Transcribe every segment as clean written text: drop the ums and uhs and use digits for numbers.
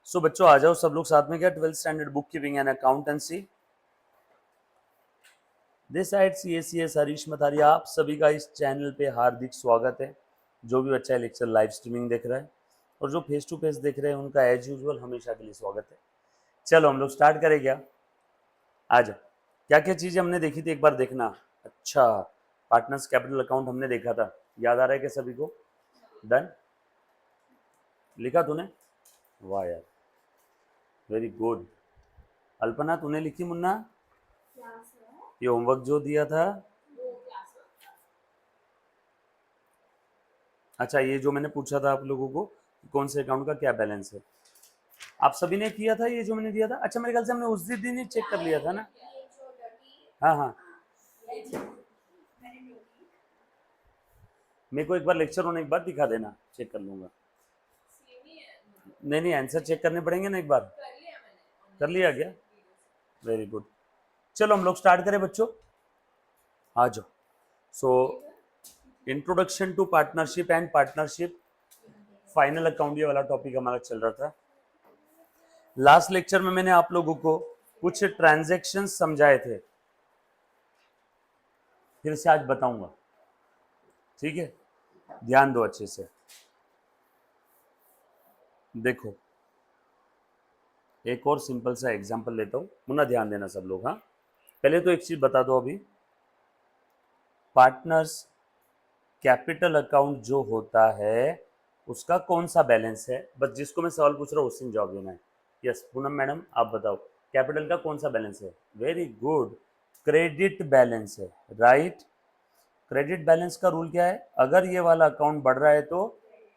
सो बच्चों आ जाओ सब लोग साथ में, क्या 12th standard book keeping and accountancy. This side CACS Harish Matharia, आप सभी का इस चैनल पे हार्दिक स्वागत है। जो भी बच्चा लेक्चर लाइव स्ट्रीमिंग देख रहा है और जो फेस टू फेस देख रहे हैं उनका एज यूजुअल हमेशा के लिए स्वागत है। चलो हम लोग स्टार्ट करें क्या? आ जाओ। क्या क्या चीजें हमने देखी थी एक बार देखना। अच्छा, पार्टनर्स कैपिटल अकाउंट हमने देखा था, याद आ रहा है क्या सभी को? डन, लिखा तूने? वाह यार, वेरी गुड। अल्पना तूने लिखी? मुन्ना ये होमवर्क जो दिया था, अच्छा ये जो मैंने पूछा था आप लोगों को कौन से अकाउंट का क्या बैलेंस है, आप सभी ने किया था ये जो मैंने दिया था? अच्छा मेरे ख्याल से हमने उस दिन ही चेक कर लिया था ना। हाँ हाँ, मेरे को एक बार लेक्चर होने के बाद दिखा देना, चेक कर लूंगा। नहीं नहीं, आंसर चेक करने पड़ेंगे ना एक बार। कर लिया क्या? Very good. चलो हम लोग स्टार्ट करें बच्चों, आ जाओ। So introduction to partnership and partnership final account, ये वाला टॉपिक हमारा चल रहा था। लास्ट लेक्चर में मैंने आप लोगों को कुछ ट्रांजैक्शन समझाए थे, फिर से आज बताऊंगा, ठीक है? ध्यान दो अच्छे से। देखो एक और सिंपल सा एग्जांपल लेता हूं, मुन्ना ध्यान देना सब लोग। हाँ, पहले तो एक चीज बता दो, अभी पार्टनर्स कैपिटल अकाउंट जो होता है उसका कौन सा बैलेंस है, बस जिसको मैं सवाल पूछ रहा हूँ उससे जवाब देना है। यस पूनम मैडम आप बताओ, कैपिटल का कौन सा बैलेंस है? वेरी गुड, क्रेडिट बैलेंस है, राइट। क्रेडिट बैलेंस का रूल क्या है? अगर ये वाला अकाउंट बढ़ रहा है तो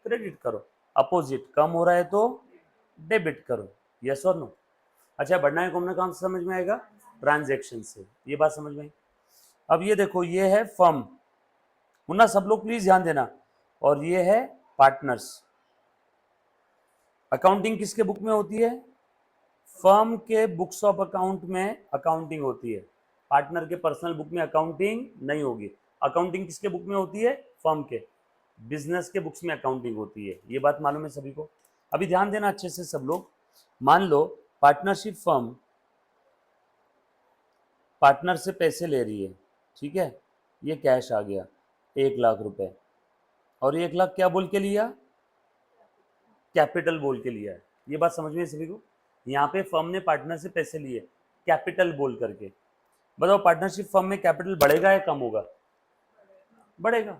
क्रेडिट करो, अपोजिट कम हो रहा है तो डेबिट करो। यस और नो? अच्छा, बढ़ना है कम ना, कहाँ से समझ में आएगा? ट्रांजैक्शन से, ये बात समझ में आई। अब ये देखो, ये है फर्म, मुन्ना सब लोग प्लीज ध्यान देना, और ये है पार्टनर्स। अकाउंटिंग किसके बुक में होती है? फर्म के बुक्स ऑफ अकाउंट में अकाउंटिंग होती है, पार्टनर के पर्सनल बुक में अकाउंटिंग नहीं होगी। अकाउंटिंग किसके बुक में होती है? फर्म के, बिजनेस के बुक्स में अकाउंटिंग होती है। ये बात मालूम है सभी को? अभी ध्यान देना अच्छे से सब लोग। मान लो पार्टनरशिप फर्म पार्टनर से पैसे ले रही है, ठीक है? ये कैश आ गया 1,00,000 रुपए, और 1,00,000 क्या बोल के लिया? कैपिटल बोल के लिया है। ये बात समझ में सभी को? यहाँ पे फर्म ने पार्टनर से पैसे लिए कैपिटल बोल करके। बताओ पार्टनरशिप फर्म में कैपिटल बढ़ेगा या कम होगा? बढ़ेगा।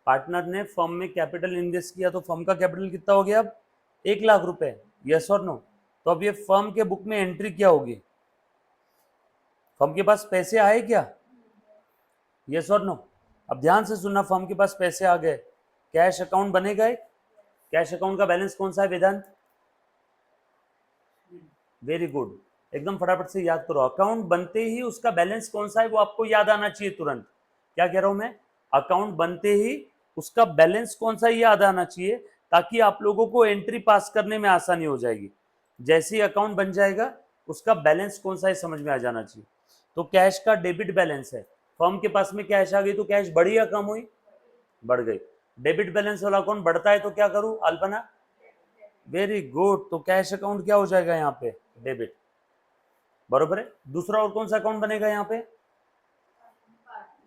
पार्टनर ने फर्म में कैपिटल इन्वेस्ट किया तो फर्म का कैपिटल कितना हो गया अब? 1,00,000 रुपए। यस और नो? तो अब ये फर्म के बुक में एंट्री क्या होगी? फर्म के पास पैसे आए क्या? यस और नो? अब ध्यान से सुनना, फर्म के पास पैसे आ गए, कैश अकाउंट बनेगा। कैश अकाउंट का बैलेंस कौन सा है वेदांत? वेरी गुड, एकदम फटाफट से याद करो। अकाउंट बनते ही उसका बैलेंस कौन सा है वो आपको याद आना चाहिए तुरंत। क्या कह रहा हूं मैं? अकाउंट बनते ही उसका बैलेंस कौन सा याद आना चाहिए, ताकि आप लोगों को एंट्री पास करने में आसानी हो जाएगी। जैसे ही अकाउंट बन जाएगा उसका बैलेंस कौन सा है समझ में आ जाना चाहिए। तो कैश का डेबिट बैलेंस है, फर्म के पास में कैश आ गई तो कैश बढ़ी या कम हुई? बढ़ गई। डेबिट बैलेंस वाला अकाउंट बढ़ता है तो क्या करूं अल्पना? वेरी गुड, तो कैश अकाउंट क्या हो जाएगा यहाँ पे? डेबिट, बरोबर है। दूसरा और कौन सा अकाउंट बनेगा यहाँ पे?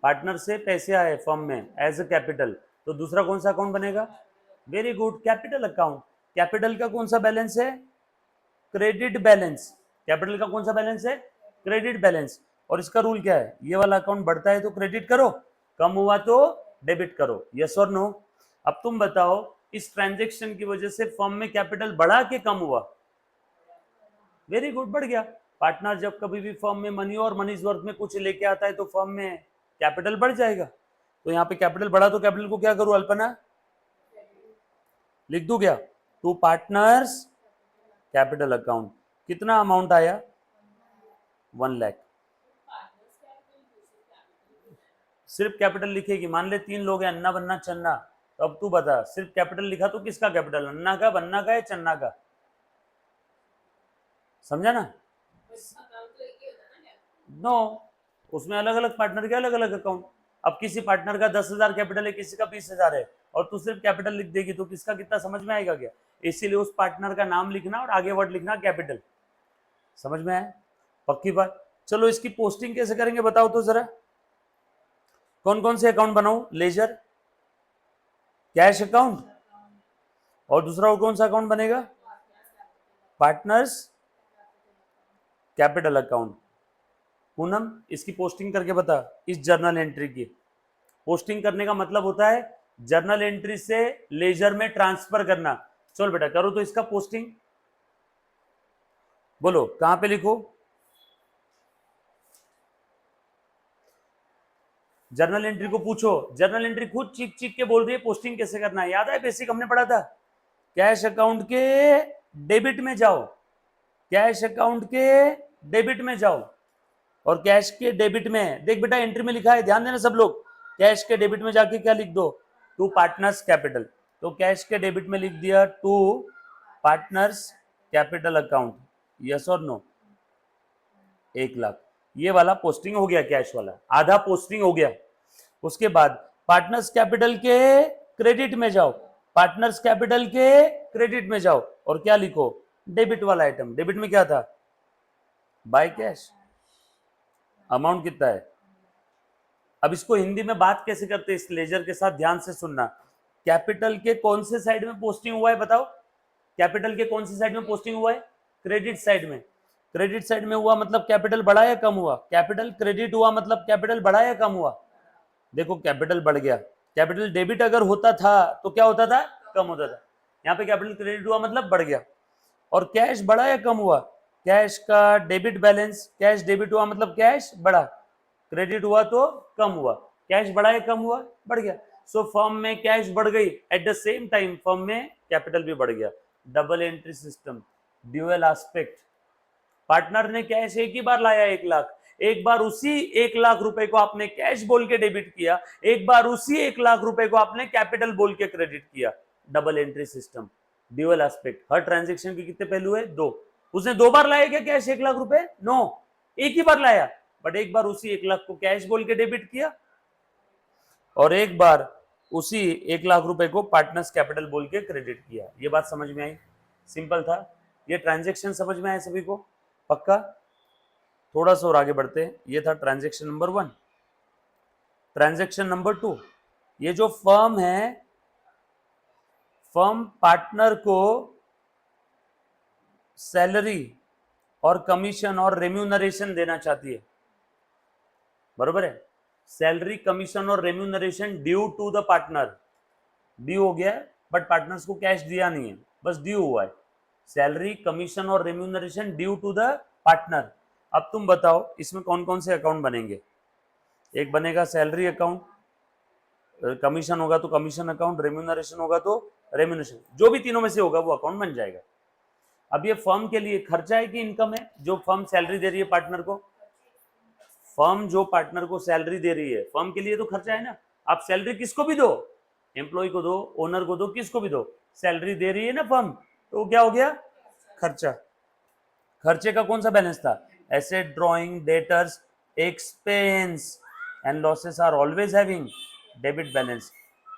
पार्टनर से पैसे आए फर्म में एज अ कैपिटल, तो दूसरा कौन सा अकाउंट बनेगा? Very good, capital account. Capital का कौन सा बैलेंस है? Credit balance. कैपिटल का कौन सा बैलेंस है? Credit balance. और इसका रूल क्या है? ये वाला अकाउंट बढ़ता है तो क्रेडिट करो, कम हुआ तो डेबिट करो। यस और नो? अब तुम बताओ, इस ट्रांजेक्शन की वजह से फर्म में कैपिटल बढ़ा के कम हुआ? वेरी गुड, बढ़ गया। पार्टनर जब कभी भी फर्म में मनी और मनी वर्थ में कुछ लेके आता है तो फर्म में कैपिटल बढ़ जाएगा। तो यहाँ पे कैपिटल बढ़ा तो कैपिटल को क्या करूं अल्पना? लिख दूं क्या? To partners capital account. कितना अमाउंट आया? 1,00,000। सिर्फ कैपिटल लिखेगी, मान ले 3 लोग हैं, अन्ना बन्ना चन्ना, तो अब तू बता, सिर्फ कैपिटल लिखा तो किसका कैपिटल? अन्ना का, बन्ना का या चन्ना का? समझा ना? नो, उसमें अलग अलग पार्टनर के अलग अलग अकाउंट। अब किसी पार्टनर का 10,000 कैपिटल है, किसी का 20,000 है, और तू सिर्फ कैपिटल लिख देगी तो किसका कितना समझ में आएगा क्या? इसीलिए उस पार्टनर का नाम लिखना और आगे वर्ड लिखना कैपिटल। समझ में आया? पक्की बात। चलो इसकी पोस्टिंग कैसे करेंगे बताओ तो जरा। कौन कौन से अकाउंट बनाऊं? लेजर, कैश अकाउंट, और दूसरा और कौन सा अकाउंट बनेगा? Partners capital account. पूनम इसकी पोस्टिंग करके बता। इस जर्नल एंट्री की पोस्टिंग करने का मतलब होता है जर्नल एंट्री से लेजर में ट्रांसफर करना। चलो बेटा करो तो इसका पोस्टिंग। बोलो कहां पे लिखो? जर्नल एंट्री को पूछो। जर्नल एंट्री खुद चीख चीख के बोल रही है पोस्टिंग कैसे करना है। याद है बेसिक हमने पढ़ा था। कैश अकाउंट के डेबिट में जाओ, कैश अकाउंट के डेबिट में जाओ, और कैश के डेबिट में देख बेटा एंट्री में लिखा है, ध्यान देना सब लोग। कैश के डेबिट में जाके क्या लिख दो? To partners capital. तो कैश के डेबिट में लिख दिया to partners capital account. Yes और नो? 1,00,000। ये वाला पोस्टिंग हो गया, कैश वाला आधा पोस्टिंग हो गया। उसके बाद पार्टनर्स कैपिटल के क्रेडिट में जाओ, पार्टनर्स कैपिटल के क्रेडिट में जाओ और क्या लिखो? डेबिट वाला आइटम। डेबिट में क्या था? By cash. अमाउंट कितना है? अब इसको हिंदी में बात कैसे करते हैं इस लेजर के साथ, ध्यान से सुनना। कैपिटल के कौन से साइड में पोस्टिंग हुआ है बताओ? कैपिटल के कौन सी साइड में पोस्टिंग हुआ है? क्रेडिट साइड में। क्रेडिट साइड में हुआ मतलब कैपिटल बढ़ा या कम हुआ? कैपिटल क्रेडिट हुआ मतलब कैपिटल बढ़ा या कम हुआ? देखो कैपिटल बढ़ गया। कैपिटल डेबिट अगर होता था तो क्या होता था? कम होता था। यहाँ पे कैपिटल क्रेडिट हुआ मतलब बढ़ गया। और कैश बढ़ा या कम हुआ? कैश का डेबिट बैलेंस, कैश डेबिट हुआ मतलब कैश बढ़ा, क्रेडिट हुआ तो कम हुआ। कैश बढ़ा या कम हुआ? बढ़ गया। सो फर्म में कैश बढ़ गई, at the same time firm में कैपिटल भी बढ़ गया। Double entry system, dual aspect. Partner ने कैश एक ही बार लाया 1,00,000, एक बार उसी 1,00,000 रुपए को आपने कैश बोल के डेबिट किया, एक बार उसी 1,00,000 रुपए को आपने कैपिटल बोल के क्रेडिट किया। Double entry system, dual aspect. हर ट्रांजेक्शन के कितने पहलू है? 2। उसने 2 बार लाया क्या कैश 1,00,000 रुपए? नो, एक ही बार लाया, बट एक बार उसी 1,00,000 को कैश बोल के डेबिट किया और एक बार उसी 1,00,000 रुपए को पार्टनर्स कैपिटल बोल के क्रेडिट किया। ये बात समझ में आई? सिंपल था ये ट्रांजेक्शन, समझ में आया सभी को? पक्का? थोड़ा सा और आगे बढ़ते हैं। ये था ट्रांजेक्शन नंबर 1। ट्रांजेक्शन नंबर 2, ये जो फर्म है, फर्म पार्टनर को सैलरी और कमीशन और रेम्यूनरेशन देना चाहती है, बरोबर है? सैलरी, कमीशन और remuneration due to the partner. Due हो गया है बट पार्टनर्स को कैश दिया नहीं है, बस ड्यू हुआ है। सैलरी, कमीशन और remuneration due to the partner. अब तुम बताओ इसमें कौन कौन से अकाउंट बनेंगे? एक बनेगा सैलरी अकाउंट, कमीशन होगा तो कमीशन अकाउंट, रेम्यूनरेशन होगा तो रेम्यूनरेशन, जो भी तीनों में से होगा वो अकाउंट बन जाएगा। अब ये फर्म के लिए खर्चा है कि इनकम है? जो फर्म सैलरी दे रही है पार्टनर को, फर्म जो पार्टनर को सैलरी दे रही है, फर्म के लिए तो खर्चा है ना। आप सैलरी किसको भी दो, एम्प्लॉय को दो, ओनर को दो, किसको भी दो, सैलरी दे रही है ना फर्म, तो क्या हो गया? खर्चा। खर्चे का कौन सा बैलेंस था? Asset, drawing, debtors, expense and losses are always having debit balance.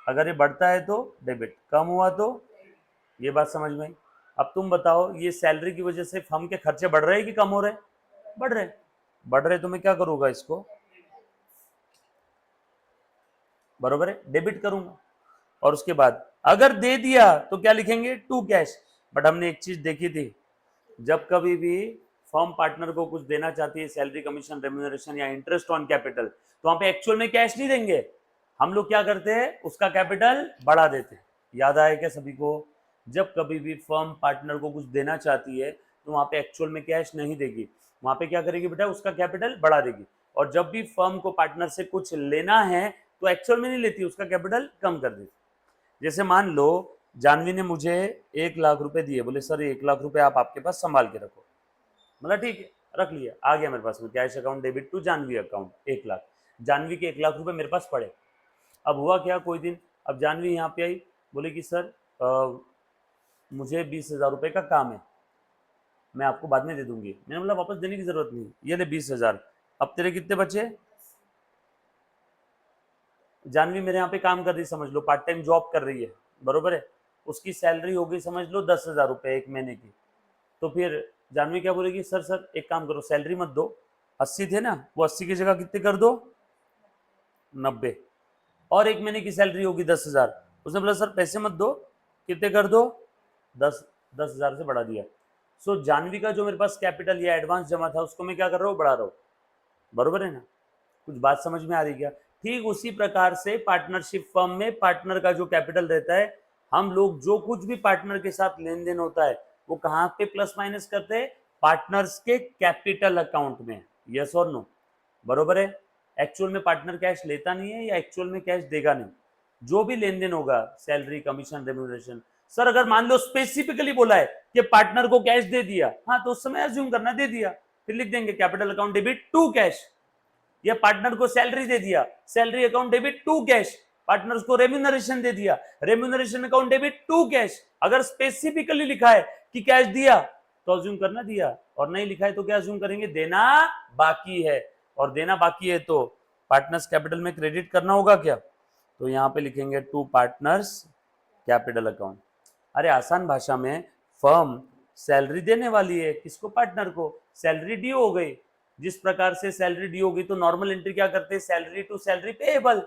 अगर ये बढ़ता है तो डेबिट, कम हुआ तो, ये बात समझ में आई? अब तुम बताओ ये सैलरी की वजह से फर्म के खर्चे बढ़ रहे हैं कि कम हो रहे? बढ़ रहे। बढ़ रहे तो मैं क्या करूंगा? इसको बरोबर है डेबिट करूंगा। और उसके बाद अगर दे दिया तो क्या लिखेंगे? To cash. बट हमने एक चीज देखी थी, जब कभी भी फर्म पार्टनर को कुछ देना चाहती है, सैलरी, कमीशन, रेम्यूनरेशन या इंटरेस्ट ऑन कैपिटल, तो वहां पे एक्चुअल में कैश नहीं देंगे। हम लोग क्या करते हैं? उसका कैपिटल बढ़ा देते हैं। याद आया क्या सभी को? जब कभी भी फर्म पार्टनर को कुछ देना चाहती है तो वहां पे एक्चुअल में कैश नहीं देगी, वहां पे क्या करेगी बेटा? उसका कैपिटल बढ़ा देगी। और जब भी फर्म को पार्टनर से कुछ लेना है तो एक्चुअल में नहीं लेती, उसका कैपिटल कम कर देती। जैसे मान लो जानवी ने मुझे 1,00,000 रुपए दिए, बोले सर 1,00,000 रुपए आप आपके पास संभाल के रखो। मतलब ठीक है, रख लिया, आ गया मेरे पास में cash account debit to Janvi account 1,00,000। Janvi के 1,00,000 रुपए मेरे पास पड़े। अब हुआ क्या, कोई दिन अब जानवी यहाँ पे आई, बोले कि सर मुझे 20,000 रुपए का काम है, मैं आपको बाद में दे दूंगी। मैंने बोला वापस देने की जरूरत नहीं, ये ले 20,000। अब तेरे कितने बचे? जानवी मेरे यहाँ पे काम कर रही, समझ लो पार्ट टाइम जॉब कर रही है, बरोबर है? उसकी सैलरी होगी समझ लो 10,000 रुपये एक महीने की। तो फिर जानवी क्या बोलेगी, सर एक काम करो, सैलरी मत दो, 80 थे ना, वो 80 की जगह कितने कर दो, 90, और एक महीने की सैलरी होगी 10,000। उसने बोला सर पैसे मत दो, कितने कर दो, 10,000 से बढ़ा दिया। सो जानवी का जो मेरे पास कैपिटल या एडवांस जमा था उसको मैं क्या कर रहा हूँ, बढ़ा रहा हूँ, बरोबर है ना। कुछ बात समझ में आ रही क्या। ठीक उसी प्रकार से पार्टनरशिप फर्म में पार्टनर का जो कैपिटल रहता है, हम लोग जो कुछ भी पार्टनर के साथ लेन देन होता है वो कहाँ पे प्लस माइनस करते हैं, पार्टनर्स के कैपिटल अकाउंट में। यस और नो, बरोबर है। एक्चुअल में पार्टनर कैश लेता नहीं है या एक्चुअल में कैश देगा नहीं, जो भी लेन देन होगा, सैलरी, कमीशन, रेम्यूनरेशन। सर अगर मान लो स्पेसिफिकली बोला है कि पार्टनर को कैश दे दिया, हाँ तो उस समय अज्यूम करना दे दिया, फिर लिख देंगे capital account debit to cash. या पार्टनर को सैलरी दे दिया, salary account debit to cash. Partners को रेम्यूनरेशन दे दिया, remuneration account debit to cash. अगर स्पेसिफिकली लिखा है कि कैश दिया तो अज्यूम करना दिया, और नहीं लिखा है तो क्या अज्यूम करेंगे, देना बाकी है। और देना बाकी है तो पार्टनर्स कैपिटल में क्रेडिट करना होगा क्या, तो यहां पे लिखेंगे टू पार्टनर्स कैपिटल अकाउंट। अरे आसान भाषा में, फर्म सैलरी देने वाली है किसको, पार्टनर को, सैलरी ड्यू हो गई। जिस प्रकार से सैलरी ड्यू होगी तो नॉर्मल एंट्री क्या करते हैं, सैलरी टू सैलरी पेएबल।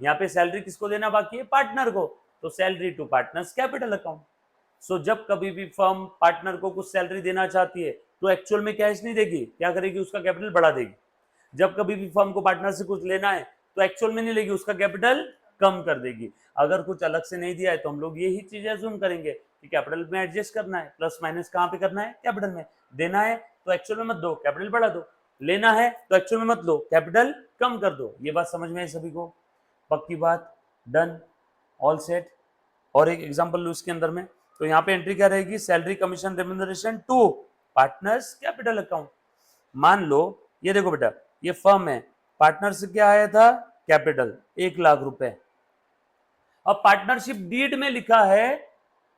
यहाँ पे सैलरी किसको देना बाकी है, पार्टनर को, तो salary to partners capital account. So जब कभी भी फर्म पार्टनर को कुछ सैलरी देना चाहती है तो एक्चुअल में कैश नहीं देगी, क्या करेगी, उसका कैपिटल बढ़ा देगी। जब कभी भी फर्म को पार्टनर से कुछ लेना है तो एक्चुअल में नहीं लेगी, उसका कैपिटल कम कर देगी। अगर कुछ अलग से नहीं दिया है तो हम लोग यही चीज अज्यूम करेंगे कि कैपिटल में एडजस्ट करना है, प्लस माइनस कहाँ पे करना है, कैपिटल में। देना है तो एक्चुअल में मत दो, कैपिटल बढ़ा दो, लेना है तो एक्चुअल में मत लो, कैपिटल कम कर दो। ये बात समझ में है सभी को, पक्की बात, डन, ऑल सेट। और एक एग्जांपल लो इसके अंदर में, तो यहाँ पे एंट्री क्या रहेगी, salary, commission, remuneration to partners capital account. मान लो ये देखो बेटा, ये फर्म है, पार्टनर से क्या आया था, कैपिटल 1,00,000 रुपए। अब पार्टनरशिप डीड में लिखा है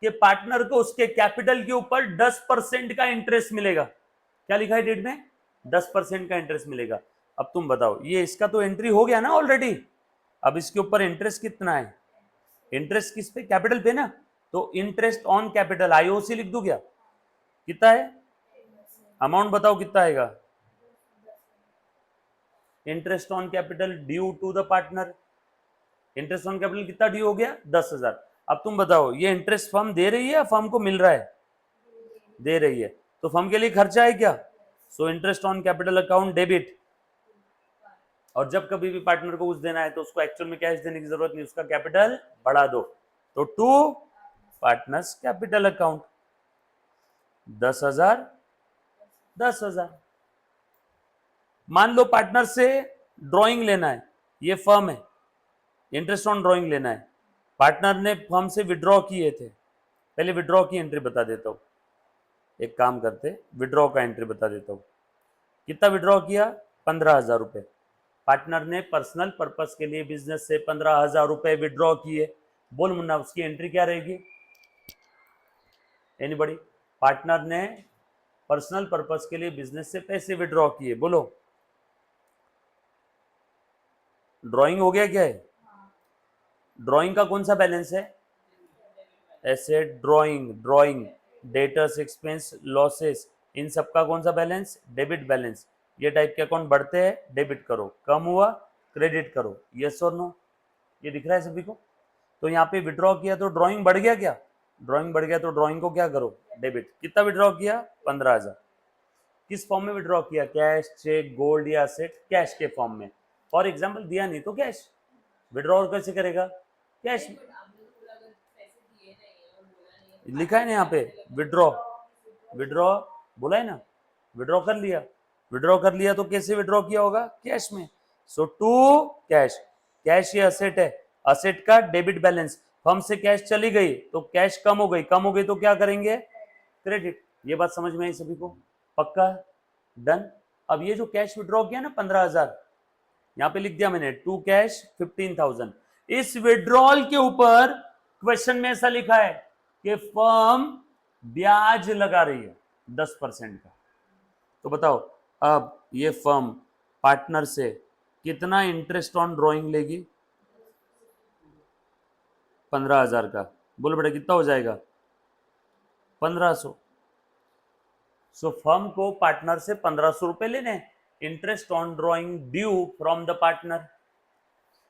कि पार्टनर को उसके कैपिटल के ऊपर 10% का इंटरेस्ट मिलेगा। क्या लिखा है डीड में, 10% का इंटरेस्ट मिलेगा। अब तुम बताओ, ये इसका तो एंट्री हो गया ना ऑलरेडी, अब इसके ऊपर इंटरेस्ट कितना है, इंटरेस्ट किस पे, कैपिटल पे ना, तो इंटरेस्ट ऑन कैपिटल आईओसी लिख दूं क्या, कितना है, अमाउंट बताओ कितना आएगा, interest on capital due to the partner. Interest on capital कितना ड्यू हो गया, 10,000। अब तुम बताओ ये इंटरेस्ट फर्म दे रही है या फर्म को मिल रहा है, दे रही है, तो फर्म के लिए खर्चा है क्या, so interest on capital account debit. और जब कभी भी पार्टनर को कुछ देना है तो उसको एक्चुअल में कैश देने की जरूरत नहीं, उसका कैपिटल बढ़ा दो, तो टू पार्टनर्स कैपिटल अकाउंट 10,000 10,000। मान लो पार्टनर से ड्राइंग लेना है, ये फर्म है, इंटरेस्ट ऑन ड्राइंग लेना है, पार्टनर ने फर्म से विड्रॉ किए थे, पहले विड्रॉ की एंट्री बता देता हूं, एक काम करते विड्रॉ का एंट्री बता देता हूं। कितना विड्रॉ किया, 15,000 रुपए। पार्टनर ने पर्सनल पर्पस के लिए बिजनेस से 15,000 रुपए विड्रॉ किए। बोल मुन्ना उसकी एंट्री क्या रहेगी, एनीबॉडी, पार्टनर ने पर्सनल पर्पस के लिए बिजनेस से पैसे विड्रॉ किए, बोलो, ड्राइंग हो गया क्या है, ड्राइंग का कौन सा बैलेंस है, asset, drawing, debtors, expense, losses, इन सब का कौन सा बैलेंस, डेबिट बैलेंस। ये टाइप के अकाउंट बढ़ते हैं, डेबिट करो, कम हुआ क्रेडिट करो, यस और नो, ये दिख रहा है सभी को। तो यहाँ पे विड्रॉ किया तो ड्राइंग बढ़ गया क्या, ड्राइंग बढ़ गया तो ड्राइंग को क्या करो, डेबिट। कितना विड्रॉ किया, 15,000। किस फॉर्म में विड्रॉ किया, कैश, चेक, गोल्ड या एसेट, कैश के फॉर्म में। फॉर एग्जाम्पल दिया नहीं तो कैश, विड्रॉ कैसे करेगा, कैश, लिखा है ना यहाँ पे विड्रॉ, विड्रॉ बोला है ना, विड्रॉ कर लिया, विड्रॉ कर लिया तो कैसे विड्रॉ किया होगा, कैश में। सो टू कैश, कैश ये असेट है, असेट का डेबिट बैलेंस, फर्म से कैश चली गई तो कैश कम हो गई, कम हो गई तो क्या करेंगे, क्रेडिट। ये बात समझ में आई सभी को, पक्का, डन। अब ये जो कैश विड्रॉ किया ना 15,000, यहाँ पे लिख दिया मैंने टू कैश 15,000। इस विड्रॉल के ऊपर क्वेश्चन में ऐसा लिखा है कि फर्म ब्याज लगा रही है 10% का। तो बताओ अब ये फर्म पार्टनर से कितना इंटरेस्ट ऑन ड्राइंग लेगी, 15,000 का। बोलो बेटा कितना हो जाएगा 1500। सो फर्म को पार्टनर से 1500 रुपए लेने हैं। Interest on drawing due from the partner,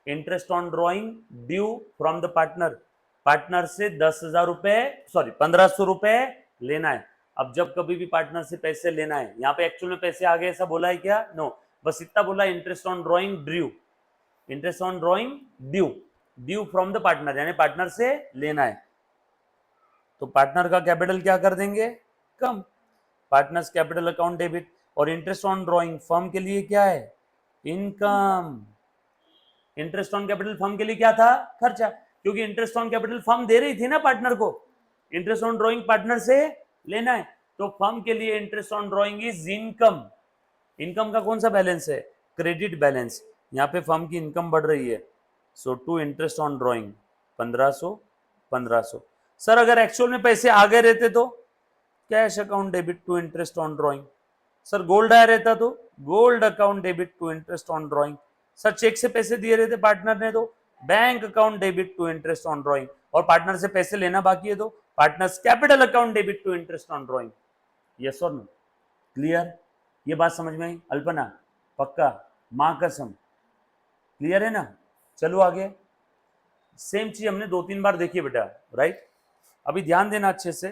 interest on drawing due from the partner, partner से 10,000 रुपए, सॉरी 1500 रुपए लेना है। अब जब कभी भी पार्टनर से पैसे लेना है, यहाँ पे एक्चुअल में पैसे आ गए ऐसा बोला है क्या? नो, बस इतना बोला interest on drawing due, interest on drawing due, due from the partner, यानी पार्टनर से लेना है। तो पार्टनर का कैपिटल क्या कर देंगे? कम, पार्टनर्स कैपिटल अकाउंट डेबिट। और इंटरेस्ट ऑन ड्रॉइंग फर्म के लिए क्या है? Income. Interest on capital firm के लिए क्या था? खर्चा, क्योंकि इंटरेस्ट ऑन कैपिटल फर्म दे रही थी ना पार्टनर को, इंटरेस्ट ऑन ड्रॉइंग पार्टनर से लेना है, तो फर्म के लिए interest on drawing is income. Income का कौन सा बैलेंस है? Credit balance. यहाँ पे फर्म की इनकम बढ़ रही है, so to interest on drawing 1500। Sir अगर एक्चुअल में पैसे आ गए रहते तो cash account debit to interest on drawing. Sir gold आया रहता तो gold account debit to interest on drawing. Sir cheque से पैसे दिए रहते पार्टनर ने तो bank account debit to interest on drawing. और पार्टनर से पैसे लेना बाकी है तो partners capital account debit to interest on drawing. Yes और नो? क्लियर? ये बात समझ में आई? अल्पना पक्का? माँ कसम क्लियर है ना? चलो आगे। सेम चीज हमने 2-3 बार देखी बेटा, राइट? अभी ध्यान देना अच्छे से।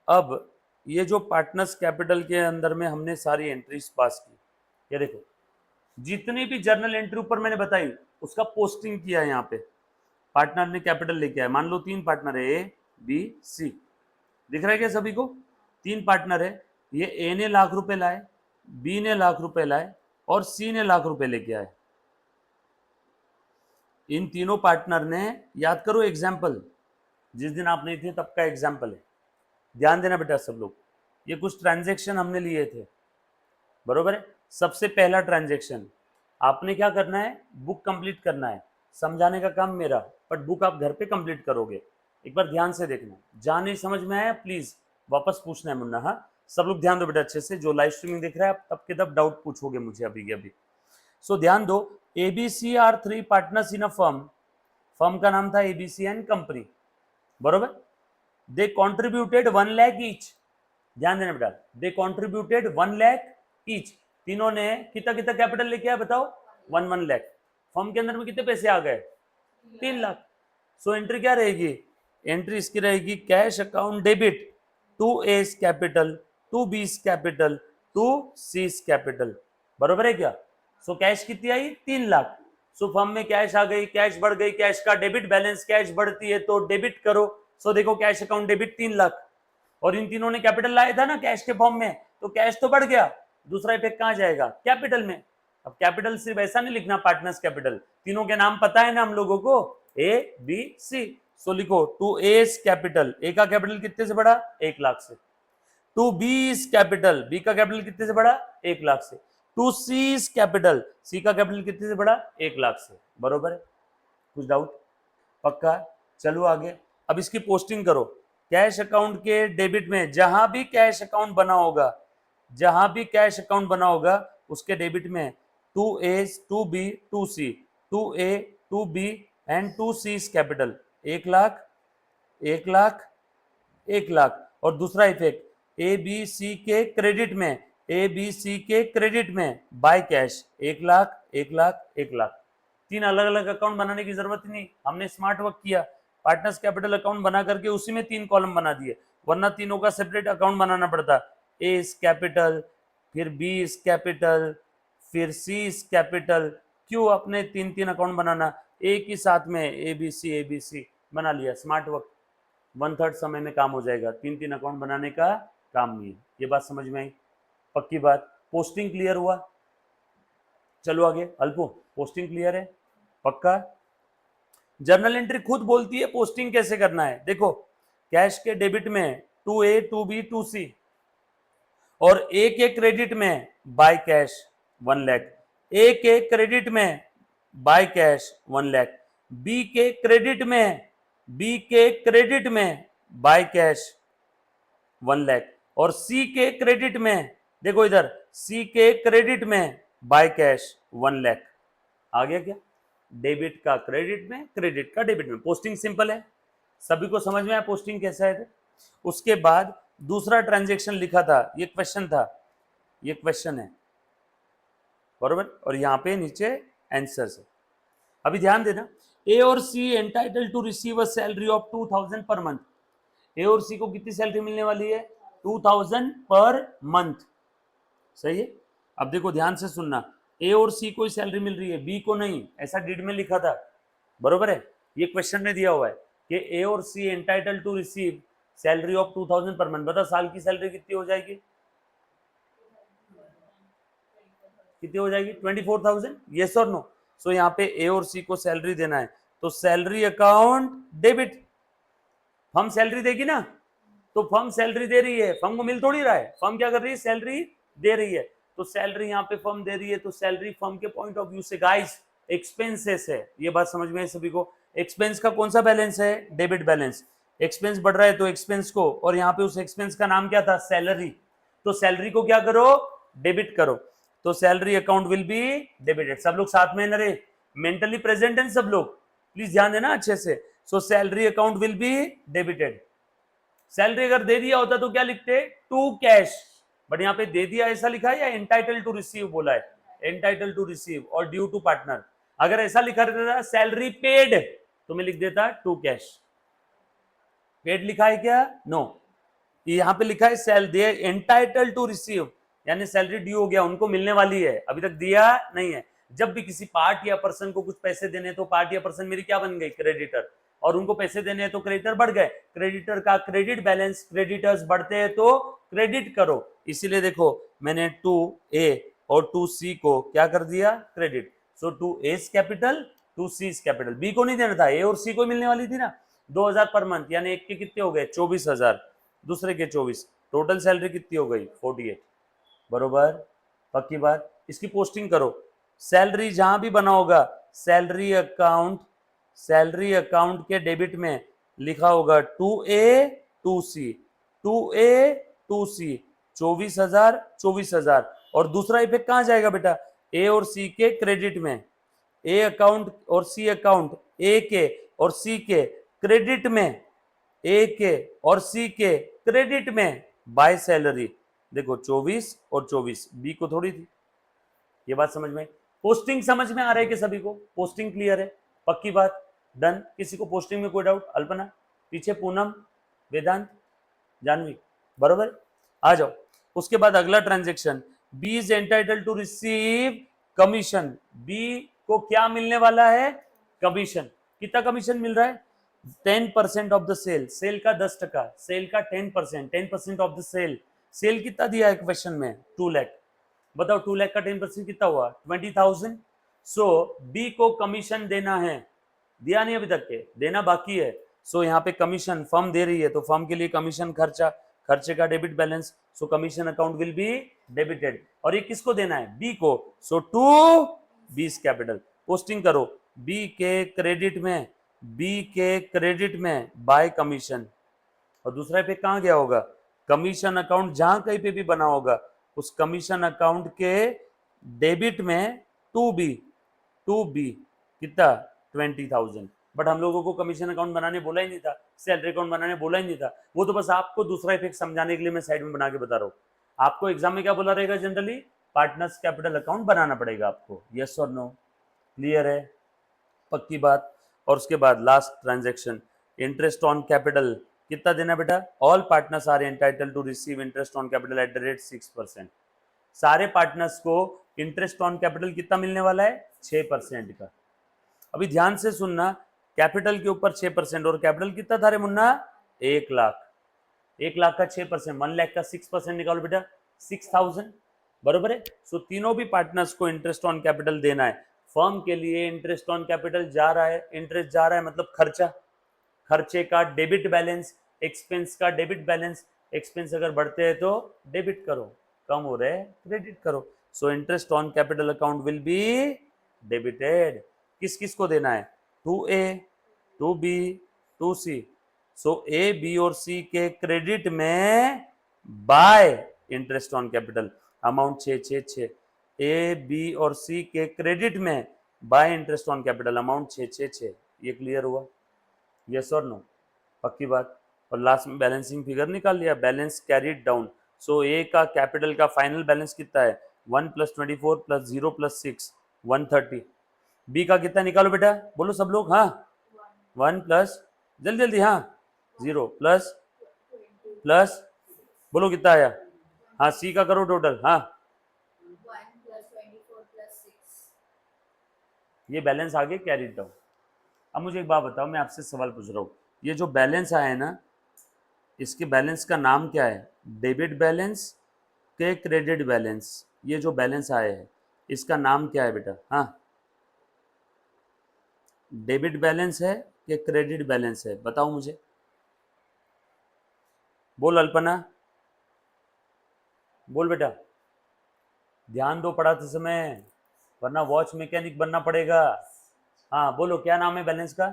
अब ये जो पार्टनर्स कैपिटल के अंदर में हमने सारी एंट्रीज पास की, ये देखो जितनी भी जर्नल एंट्री ऊपर मैंने बताई उसका पोस्टिंग किया है। यहाँ पे पार्टनर ने कैपिटल लेके आया, मान लो 3 पार्टनर है ए बी सी, दिख रहा है क्या सभी को? 3 पार्टनर है, ये ए ने लाख रुपए लाए, बी ने लाख रुपए लाए और सी ने लाख रुपए लेके आए। इन तीनों पार्टनर ने, याद करो एग्जाम्पल, जिस दिन आप नहीं थे तब का एग्जाम्पल है, ध्यान देना बेटा सब लोग। ये कुछ ट्रांजैक्शन हमने लिए थे, बरोबर है? सबसे पहला ट्रांजैक्शन आपने क्या करना है? बुक कंप्लीट करना है। समझाने का काम मेरा, बट बुक आप घर पे कंप्लीट करोगे। एक बार ध्यान से देखना, जहां नहीं समझ में आया प्लीज वापस पूछना है मुन्ना। हाँ सब लोग ध्यान दो बेटा अच्छे से, जो लाइव स्ट्रीमिंग देख रहा है आप तब के तब डाउट पूछोगे मुझे अभी के अभी। सो ध्यान दो, A B C are 3 partners in a firm, firm का नाम था एबीसी एंड कंपनी, बरोबर? दे कॉन्ट्रीब्यूटेड 1 लाख ईच, ध्यान देना बेटा, दे कॉन्ट्रीब्यूटेड 1 लाख ईच। तीनों ने कितना कितना कैपिटल लेके आया बताओ? 1 लाख। फर्म के अंदर में कितने पैसे आ गए? 3 लाख। सो एंट्री क्या रहेगी? एंट्री इसकी रहेगी cash account debit to A's capital to B's capital to C's capital, बरोबर है क्या? सो कैश कितनी आई? 3 लाख। सो फर्म में कैश आ गई, कैश बढ़ गई, कैश का डेबिट बैलेंस, कैश बढ़ती है तो डेबिट करो। सो देखो कैश अकाउंट डेबिट 3 लाख, और इन तीनों ने कैपिटल लाया था ना कैश के फॉर्म में, तो कैश तो बढ़ गया, दूसरा इफेक्ट कहां जाएगा? कैपिटल में। अब कैपिटल सिर्फ ऐसा नहीं लिखना पार्टनर्स कैपिटल, तीनों के नाम पता है ना हम लोगों को, ए बी सी। सो लिखो टू एस कैपिटल, ए का कैपिटल कितने से बढ़ा? 1 लाख से। टू बीस कैपिटल, बी का कैपिटल कितने से बढ़ा? 1 लाख से। टू सीस कैपिटल, सी का कैपिटल कितने से बढ़ा? 1 लाख से, बरोबर है? कुछ डाउट? पक्का? चलो आगे। अब इसकी पोस्टिंग करो। कैश अकाउंट के डेबिट में जहां भी कैश अकाउंट बना होगा, जहां भी कैश अकाउंट बना होगा उसके डेबिट में 2A 2B 2C, 2A 2B and 2C capital 1 lakh 1 lakh 1 lakh. और दूसरा इफेक्ट ए बी सी के क्रेडिट में, ए बी सी के क्रेडिट में बाय कैश 1 लाख 1 लाख 1 लाख। 3 अलग अलग अकाउंट बनाने की जरूरत ही नहीं, हमने स्मार्ट वर्क किया, पार्टनर्स कैपिटल अकाउंट बना करके उसी में 3 कॉलम बना दिए, वरना तीनों का सेपरेट अकाउंट बनाना पड़ता। ए इज कैपिटल, फिर बी इज कैपिटल, फिर सी इज कैपिटल। क्यों अपने 3-3 अकाउंट बनाना? एक ही साथ में ए बी सी बना लिया, स्मार्ट वर्क, 1/3 समय में काम हो जाएगा, 3-3 अकाउंट बनाने का काम नहीं है। ये बात समझ में आई? पक्की बात? पोस्टिंग क्लियर हुआ? चलो आगे। अल्पो पोस्टिंग क्लियर है? पक्का? जर्नल एंट्री खुद बोलती है पोस्टिंग कैसे करना है। देखो कैश के डेबिट में 2A 2B 2C, और ए के क्रेडिट में बाय कैश 1 लाख, ए के क्रेडिट में बाय कैश 1 लाख, बी के क्रेडिट में, बी के क्रेडिट में बाय कैश 1 लाख, और सी के क्रेडिट में, देखो इधर सी के क्रेडिट में बाय कैश 1 लाख। आ गया क्या? डेबिट का क्रेडिट में, क्रेडिट का डेबिट में। पोस्टिंग सिंपल है, सभी को समझ में आया पोस्टिंग कैसा है? उसके बाद दूसरा ट्रांजेक्शन लिखा था, ये क्वेश्चन था, ये क्वेश्चन है बरोबर, और यहाँ पे नीचे आंसर्स है। अभी ध्यान देना, ए और C entitled to receive a salary of 2000 per month. ए और सी को कितनी सैलरी मिलने वाली है? 2000 पर मंथ, सही है। अब देखो ध्यान से सुनना, ए और सी को सैलरी मिल रही है, बी को नहीं, ऐसा डीड में लिखा था, बरोबर है। ये क्वेश्चन में दिया हुआ है कि ए और C entitled to receive salary of 2000 per month. बताओ साल की सैलरी कितनी हो जाएगी? कितनी हो जाएगी? 24,000, यस और नो? सो यहाँ पे ए और सी को सैलरी देना है, तो salary account debit. Firm salary देगी ना, तो फर्म सैलरी दे रही है, फर्म को मिल थोड़ी रहा है, फर्म क्या कर रही है? सैलरी दे रही है, तो सैलरी यहाँ पे फर्म दे रही है, तो सैलरी फर्म के पॉइंट ऑफ व्यू से गाइस एक्सपेंसेस है। ये बात समझ में है सभी को? एक्सपेंस का कौन सा बैलेंस है? Debit balance. एक्सपेंस बढ़ रहा है तो एक्सपेंस को, और यहाँ पे उस एक्सपेंस का नाम क्या था? सैलरी। तो सैलरी को क्या करो? डेबिट करो, तो salary account will be debited. सब लोग साथ में न रहे, मेंटली प्रेजेंट हैं सब लोग, प्लीज ध्यान देना अच्छे से। सो salary account will be debited. Salary अगर दे दिया होता तो क्या लिखते? टू कैश, बट यहाँ पे दे दिया ऐसा लिखा है या एंटाइटल टू रिसीव बोला है? एंटाइटल टू रिसीव और ड्यू टू पार्टनर। अगर ऐसा लिखा रहता सैलरी पेड तो मैं लिख देता टू कैश। पेड लिखा है क्या? नो, यहाँ पे लिखा है shall be entitled to receive, यानी सैलरी ड्यू हो गया, उनको मिलने वाली है, अभी तक दिया नहीं है। जब भी किसी पार्ट या पर्सन को कुछ पैसे देने तो पार्ट या पर्सन मेरी क्या बन गई? क्रेडिटर, और उनको पैसे देने हैं तो क्रेडिटर बढ़ गए। क्रेडिटर का क्रेडिट बैलेंस, क्रेडिटर्स बढ़ते हैं तो क्रेडिट करो, इसीलिए देखो मैंने 2A और 2C को क्या कर दिया? Credit. So 2A capital, 2C capital. B को नहीं देना था, ए और सी को मिलने वाली थी ना। 2000 पर मंथ, यानी एक के कितने हो गए? 24,000, दूसरे के 24, टोटल सैलरी कितनी हो गई? 48, बरोबर, पक्की बात। इसकी पोस्टिंग करो, सैलरी जहां भी बना होगा सैलरी अकाउंट, सैलरी अकाउंट के डेबिट में लिखा होगा 2A 2C, 2A 2C, 24,000 24,000। और दूसरा इफेक्ट कहां जाएगा बेटा? ए और सी के क्रेडिट में, ए अकाउंट और सी अकाउंट, ए के और सी के क्रेडिट में, ए के और सी के क्रेडिट में बाय सैलरी। देखो 24 और 24, बी को थोड़ी थी। ये बात समझ में? पोस्टिंग समझ में आ रहा है कि सभी को? पोस्टिंग क्लियर है, पक्की बात, डन। किसी को पोस्टिंग में कोई डाउट? अल्पना पीछे, पूनम, वेदांत, जानवी, बरोबर, आ जाओ। उसके बाद अगला transaction, B is entitled to receive commission. B को क्या मिलने वाला है? कमीशन। कितना कमीशन मिल रहा है? 10% ऑफ द सेल, सेल का 10%, सेल का 10%, 10% ऑफ द सेल। सेल कितना दिया है क्वेश्चन में? 2 लाख। बताओ 2 लाख का 10% कितना हुआ? 20,000। सो बी को कमीशन देना है, दिया नहीं अभी तक के, देना बाकी है। सो यहाँ पे कमीशन फर्म दे रही है, तो फर्म के लिए कमीशन खर्चा, खर्चे का debit balance, so commission account will be debited. और ये किसको देना है? बी को, सो टू बी कैपिटल। पोस्टिंग करो, बी के क्रेडिट में, बी के क्रेडिट में बाय कमीशन। और दूसरा पे कहां गया होगा? कमीशन अकाउंट जहां कहीं पे भी बना होगा उस कमीशन अकाउंट के डेबिट में टू बी कितना? 20,000। बट हम लोगों को कमीशन अकाउंट बनाने बोला ही नहीं था, सैलरी अकाउंट बनाने बोला ही नहीं था। वो तो बस आपको दूसरा इफेक्ट समझाने के लिए मैं साइड में बना के बता रहा हूँ। आपको एग्जाम में क्या बोला रहेगा? जनरली पार्टनर्स कैपिटल अकाउंट बनाना पड़ेगा आपको, यस और नो? क्लियर है, पक्की बात। और उसके बाद last transaction, interest on capital कितना देना बेटा? All partners are entitled to receive interest on capital at the rate 6%। सारे पार्टनर्स को इंटरेस्ट ऑन कैपिटल कितना मिलने वाला है? 6% का। अभी ध्यान से सुनना, कैपिटल के ऊपर 6%, और कैपिटल कितना था रे मुन्ना? 1 लाख। 1 लाख का 6%, 1 लाख का 6% निकालो बेटा, 6,000, बरोबर है। सो तीनों भी पार्टनर्स को इंटरेस्ट ऑन कैपिटल देना है। फर्म के लिए इंटरेस्ट ऑन कैपिटल जा रहा है, इंटरेस्ट जा रहा है मतलब खर्चा, खर्चे का डेबिट बैलेंस, एक्सपेंस का डेबिट बैलेंस। एक्सपेंस अगर बढ़ते हैं तो डेबिट करो, कम हो रहे हैं क्रेडिट करो। So interest on capital account will be debited. किस किस को देना है? 2A 2B 2C। सो ए, बी और सी के क्रेडिट में by interest on capital amount 666। A, B और सी के क्रेडिट में by interest on capital amount 666। ये क्लियर हुआ? यस और नो? पक्की बात। और लास्ट में बैलेंसिंग फिगर निकाल लिया, बैलेंस कैरीड डाउन। सो ए का कैपिटल का फाइनल बैलेंस कितना है, 1 + 24 + 0 + 6 130। बी का कितना निकालो बेटा, बोलो सब लोग, हाँ 1 प्लस, जल्दी जल्दी, हाँ 0 प्लस बोलो कितना आया, हाँ सी का करो टोटल, हाँ ये बैलेंस आगे कैरीड डाउन। अब मुझे एक बात बताओ, मैं आपसे सवाल पूछ रहा हूँ, ये जो बैलेंस आया है ना, इसके बैलेंस का नाम क्या है, डेबिट बैलेंस के क्रेडिट बैलेंस, ये जो बैलेंस आया है इसका नाम क्या है बेटा, हाँ डेबिट बैलेंस है कि क्रेडिट बैलेंस है, बताओ मुझे, बोल अल्पना, बोल बेटा, ध्यान दो पढ़ाते समय, वरना वॉच मैकेनिक बनना पड़ेगा। हाँ बोलो क्या नाम है बैलेंस का,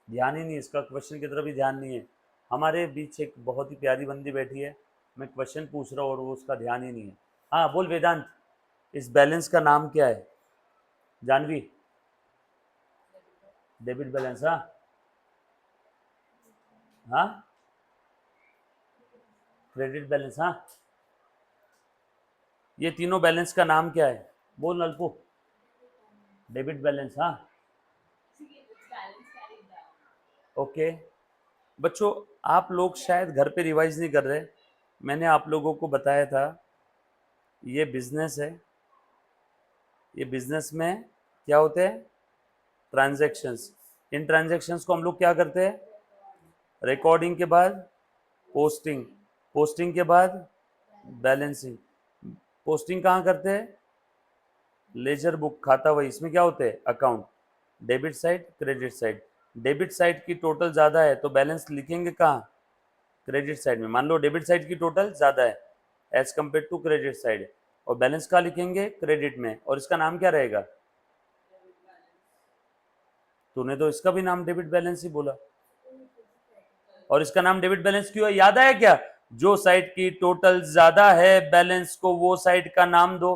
ध्यान ही नहीं, इसका क्वेश्चन की तरफ भी ध्यान नहीं है। हमारे बीच एक बहुत ही प्यारी बंदी बैठी है, मैं क्वेश्चन पूछ रहा हूँ और वो उसका ध्यान ही नहीं है। हाँ बोल वेदांत, इस बैलेंस का नाम क्या है, जानवी, डेबिट बैलेंस, हाँ हाँ क्रेडिट बैलेंस, हाँ ये तीनों बैलेंस का नाम क्या है, बोल नलपू, डेबिट बैलेंस, हाँ ओके। बच्चों आप लोग शायद घर पे रिवाइज नहीं कर रहे, मैंने आप लोगों को बताया था ये बिजनेस है, ये बिजनेस में क्या होते हैं, ट्रांजैक्शंस, इन ट्रांजैक्शंस को हम लोग क्या करते हैं, रिकॉर्डिंग के बाद पोस्टिंग, पोस्टिंग के बाद बैलेंसिंग, पोस्टिंग कहाँ करते हैं, लेजर बुक खाता वही, इसमें क्या होते हैं account, debit side credit side, debit side की टोटल ज़्यादा है तो बैलेंस लिखेंगे कहाँ, क्रेडिट साइड में। मान लो डेबिट साइड की टोटल ज़्यादा है as compared to credit side, और बैलेंस कहाँ लिखेंगे, क्रेडिट में, और इसका नाम क्या रहेगा, तूने तो इसका भी नाम डेबिट बैलेंस ही बोला, और इसका नाम डेबिट बैलेंस क्यों है, याद आया क्या, जो साइड की टोटल ज्यादा है बैलेंस को वो साइड का नाम दो।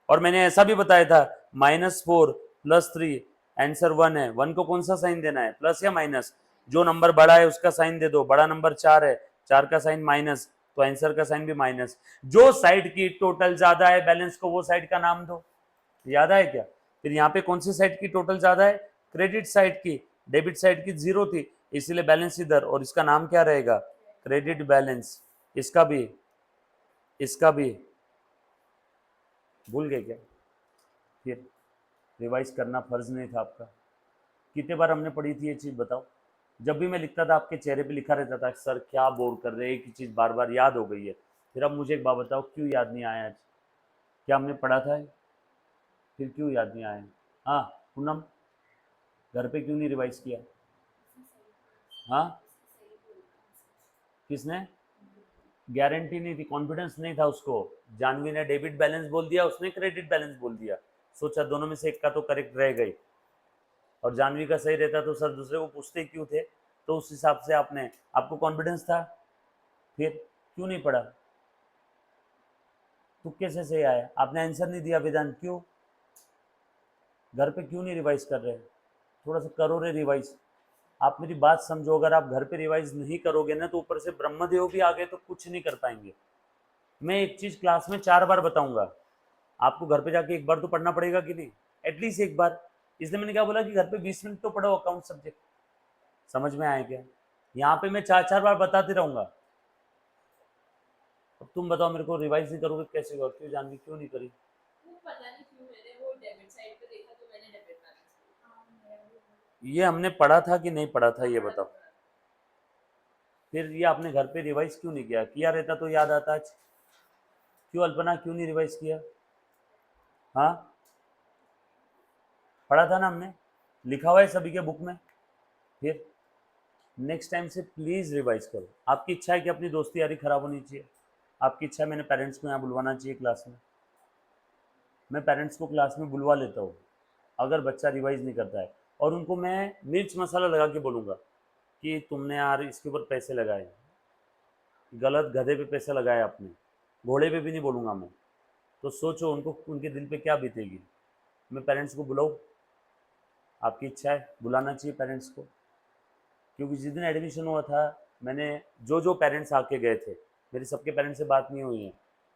और मैंने ऐसा भी बताया था, -4 + 3 आंसर 1 है, 1 को कौन सा साइन देना है, प्लस या माइनस, जो नंबर बड़ा है उसका साइन दे दो, बड़ा नंबर 4 है, 4 का साइन माइनस, तो आंसर का साइन भी माइनस, जो साइड की टोटल ज्यादा है बैलेंस को वो साइड का नाम दो, याद आया क्या। फिर यहाँ पे कौन सी साइड की टोटल ज्यादा है, क्रेडिट साइड की, डेबिट साइड की 0 थी, इसीलिए बैलेंस इधर, और इसका नाम क्या रहेगा, क्रेडिट बैलेंस, इसका भी भूल गए क्या, फिर रिवाइज करना फर्ज नहीं था आपका, कितने बार हमने पढ़ी थी ये चीज़ बताओ, जब भी मैं लिखता था आपके चेहरे पे लिखा रहता था सर क्या बोर कर रहे हैं, एक ही चीज़ बार बार याद हो गई है। फिर अब मुझे एक बात बताओ क्यों याद नहीं आया आज, क्या हमने पढ़ा था, फिर क्यों याद नहीं आया, हाँ पूनम, घर पे क्यों नहीं रिवाइज किया, हाँ किसने, गारंटी नहीं थी, कॉन्फिडेंस नहीं था उसको, जानवी ने डेबिट बैलेंस बोल दिया, उसने क्रेडिट बैलेंस बोल दिया, सोचा दोनों में से एक का तो करेक्ट रह गई, और जानवी का सही रहता तो सर दूसरे को पूछते क्यों थे, तो उस हिसाब से आपने, आपको कॉन्फिडेंस था, फिर क्यों नहीं पढ़ा, तुक्के से सही आया, आपने आंसर नहीं दिया वेदांत, क्यों, घर पे क्यों नहीं रिवाइज कर रहे, थोड़ा सा करो रे रिवाइज, आप मेरी बात समझो, अगर आप घर पे रिवाइज नहीं करोगे ना तो ऊपर से ब्रह्मदेव भी आ गए तो कुछ नहीं कर पाएंगे। मैं एक चीज क्लास में 4 बार बताऊंगा, आपको घर पे जाके एक बार तो पढ़ना पड़ेगा कि नहीं, एटलीस्ट एक बार, इसलिए मैंने क्या बोला कि घर पे 20 मिनट तो पढ़ो अकाउंट सब्जेक्ट, समझ में आया क्या, यहाँ पे मैं 4 बार बताते रहूंगा। अब तुम बताओ मेरे को, रिवाइज नहीं करोगे कैसे होगा, क्यों जानवी क्यों नहीं करी, ये हमने पढ़ा था कि नहीं पढ़ा था ये बताओ, फिर ये आपने घर पे रिवाइज क्यों नहीं किया, किया रहता तो याद आता आज, क्यों अल्पना क्यों नहीं रिवाइज किया, हाँ पढ़ा था ना हमने, लिखा हुआ है सभी के बुक में, फिर नेक्स्ट टाइम से प्लीज़ रिवाइज करो, आपकी इच्छा है कि अपनी दोस्ती यारी खराब होनी चाहिए, आपकी इच्छा है मैंने पेरेंट्स को यहाँ बुलवाना चाहिए क्लास में, मैं पेरेंट्स को क्लास में बुलवा लेता हूँ अगर बच्चा रिवाइज नहीं करता है, और उनको मैं मिर्च मसाला लगा के बोलूँगा कि तुमने यार इसके ऊपर पैसे लगाए, गलत गधे पे पैसा लगाया आपने, घोड़े पे भी नहीं बोलूँगा मैं, तो सोचो उनको उनके दिल पे क्या बीतेगी, मैं पेरेंट्स को बुलाऊँ, आपकी इच्छा है बुलाना चाहिए पेरेंट्स को, क्योंकि जिस दिन एडमिशन हुआ था मैंने जो जो पेरेंट्स आके गए थे, मेरी सबके पेरेंट्स से बात नहीं हुई है,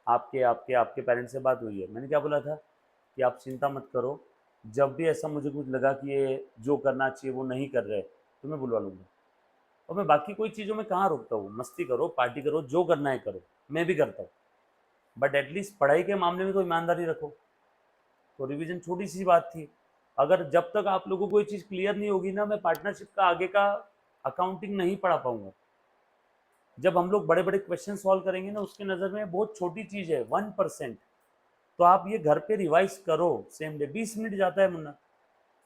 आपके आपके आपके पेरेंट्स से बात हुई है। मैंने क्या बोला था कि आप चिंता मत करो, जब भी ऐसा मुझे कुछ लगा कि ये जो करना चाहिए वो नहीं कर रहे तो मैं बुलवा लूँगा। और मैं बाकी कोई चीज़ों में कहाँ रोकता हूँ, मस्ती करो, पार्टी करो, जो करना है करो, मैं भी करता हूँ, बट एटलीस्ट पढ़ाई के मामले में तो ईमानदारी रखो। तो रिवीजन छोटी सी बात थी। अगर जब तक आप लोगों को ये चीज़ क्लियर नहीं होगी ना, मैं पार्टनरशिप का आगे का अकाउंटिंग नहीं पढ़ा पाऊंगा। जब हम लोग बड़े बड़े क्वेश्चन सॉल्व करेंगे ना, उसके नज़र में बहुत छोटी चीज़ है, 1%। तो आप ये घर पे रिवाइज करो, सेम डे 20 मिनट जाता है मुन्ना।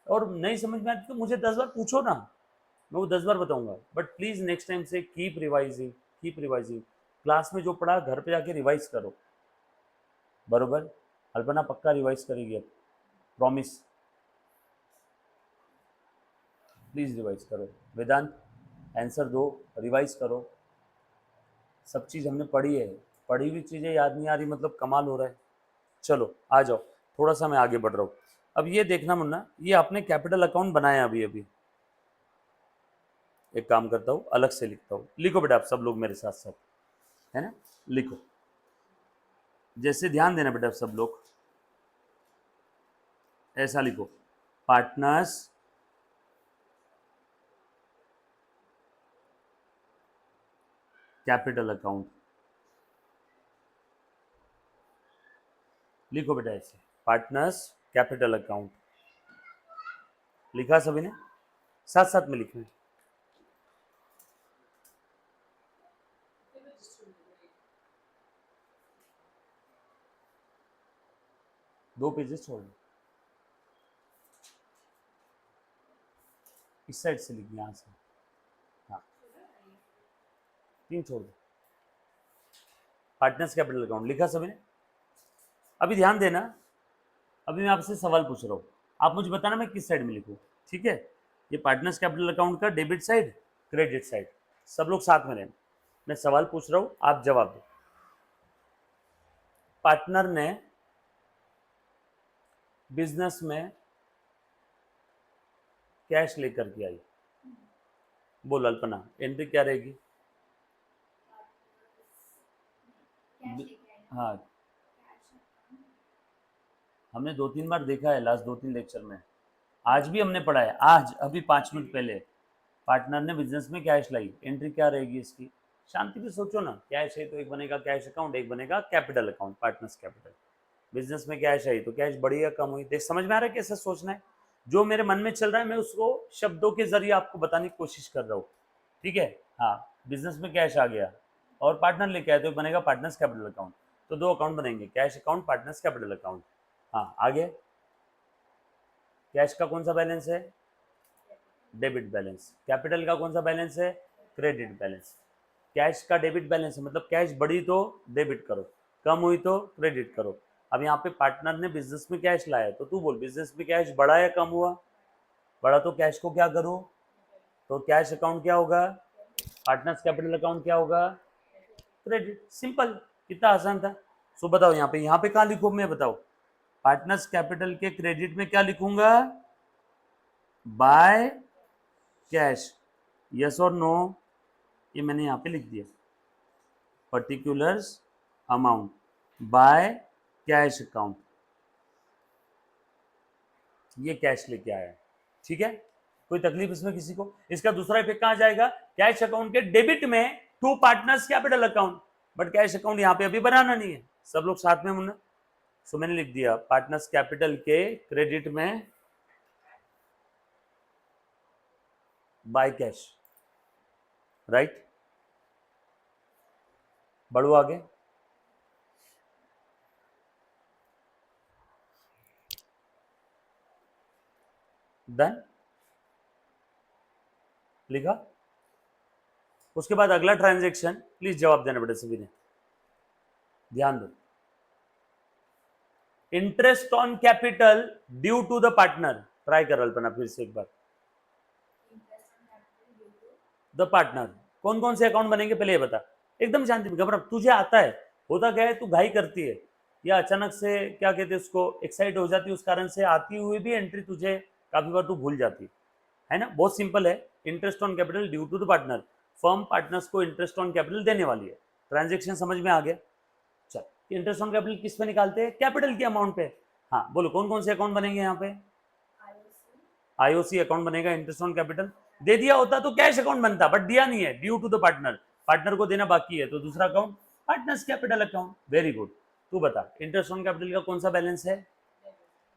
और नहीं समझ में आती तो मुझे 10 बार पूछो ना, मैं वो 10 बार बताऊंगा। बट प्लीज़ नेक्स्ट टाइम से keep revising, keep revising. Class में जो पढ़ा घर पे जाके रिवाइज करो, बरोबर। अल्पना पक्का रिवाइज करेगी अब, प्रॉमिस। प्लीज़ रिवाइज करो। वेदांत आंसर दो, रिवाइज करो। सब चीज़ हमने पढ़ी है, पढ़ी हुई चीज़ें याद नहीं आ रही, मतलब कमाल हो रहा है। चलो आ जाओ, थोड़ा सा मैं आगे बढ़ रहा हूँ। अब ये देखना मुन्ना, ये आपने कैपिटल अकाउंट बनाया अभी अभी। एक काम करता हूँ, अलग से लिखता हूँ। लिखो बेटा आप सब लोग मेरे साथ साथ, है ना, लिखो। जैसे ध्यान देना बेटा सब लोग, ऐसा लिखो, पार्टनर्स कैपिटल अकाउंट। लिखो बेटा ऐसे, पार्टनर्स कैपिटल अकाउंट। लिखा सभी ने, साथ साथ में लिखना है। दो पेजेस छोड़ दो, इस साइड से लिखना, यहाँ से। हाँ, 3 छोड़ दो। पार्टनर्स कैपिटल अकाउंट लिखा सभी ने। अभी ध्यान देना, अभी मैं आपसे सवाल पूछ रहा हूँ, आप मुझे बताना मैं किस साइड में लिखूँ, ठीक है। ये पार्टनर्स कैपिटल अकाउंट का डेबिट साइड, क्रेडिट साइड, सब लोग साथ में रहना। मैं सवाल पूछ रहा हूँ, आप जवाब दो। पार्टनर ने बिजनेस में कैश लेकर के आई, बोल अल्पना, एंट्री क्या रहेगी? हाँ, हमने 2-3 बार देखा है लास्ट 2-3 लेक्चर में, आज भी हमने पढ़ा है, आज अभी 5 मिनट पहले। पार्टनर ने बिजनेस में कैश लाई, एंट्री क्या रहेगी इसकी? शांति से सोचो ना, कैश है तो एक बनेगा कैश अकाउंट, एक बनेगा capital account, partners capital. Business में कैश आई तो कैश बढ़ी या कम हुई, देख समझ में आ रहा है कैसे सोचना है? जो मेरे मन में चल रहा है मैं उसको शब्दों के जरिए आपको बताने की कोशिश कर रहा हूँ, ठीक है। हाँ, बिजनेस में कैश आ गया और पार्टनर लेके आए तो बनेगा पार्टनर्स कैपिटल अकाउंट। तो 2 अकाउंट बनेंगे, cash account, partners capital account. हाँ आगे, कैश का कौन सा बैलेंस है? Debit balance. कैपिटल का कौन सा बैलेंस है? Credit balance. कैश का डेबिट बैलेंस है, मतलब कैश बढ़ी तो डेबिट करो, कम हुई तो क्रेडिट करो। अब यहाँ पे पार्टनर ने बिजनेस में कैश लाया, तो तू बोल बिजनेस में कैश बढ़ा या कम हुआ? बढ़ा तो कैश को क्या करूँ? तो कैश अकाउंट क्या होगा? पार्टनर्स कैपिटल अकाउंट क्या होगा? क्रेडिट। सिंपल, कितना आसान था। सो बताओ यहाँ पे कहाँ लिखूँ मैं, बताओ। पार्टनर्स कैपिटल के क्रेडिट में क्या लिखूंगा? बाय कैश, यस और नो? ये मैंने यहाँ पे लिख दिया, particulars amount by cash account, ये कैश लेके आया है, ठीक है। कोई तकलीफ इसमें किसी को? इसका दूसरा इफेक्ट कहाँ जाएगा? कैश अकाउंट के डेबिट में to partners capital account, but cash account यहाँ पे अभी बनाना नहीं है। सब लोग साथ में मुन्ना, सो मैंने लिख दिया पार्टनर्स कैपिटल के क्रेडिट में बाय कैश, राइट। बढ़ो आगे। डन, लिखा। उसके बाद अगला ट्रांजेक्शन, प्लीज जवाब देना बेटा सभी ने, ध्यान दो। Interest on capital due to the partner. Try कर अल्पना फिर से एक बार। द पार्टनर, कौन कौन से अकाउंट बनेंगे पहले ये बता, एकदम शांति में, घबरा, तुझे आता है। होता क्या है, तू घाई करती है या अचानक से क्या कहते हैं उसको, एक्साइट हो जाती है, उस कारण से आती हुई भी एंट्री तुझे काफी बार तू भूल जाती है ना। बहुत सिंपल है, interest on capital due to the partner, firm partners को इंटरेस्ट ऑन कैपिटल देने वाली है। ट्रांजेक्शन समझ में आ गया। चल, इंटरेस्ट ऑन कैपिटल किस पे निकालते हैं? कैपिटल के अमाउंट पे। हाँ बोलो कौन कौन से अकाउंट बनेंगे यहाँ पे? आईओसी अकाउंट बनेगा इंटरेस्ट ऑन कैपिटल। दे दिया होता तो कैश अकाउंट बनता, बट दिया नहीं है, due to the partner, partner को देना बाकी है, तो दूसरा account partners capital account. Very good. तू बता इंटरेस्ट ऑन कैपिटल का कौन सा बैलेंस है?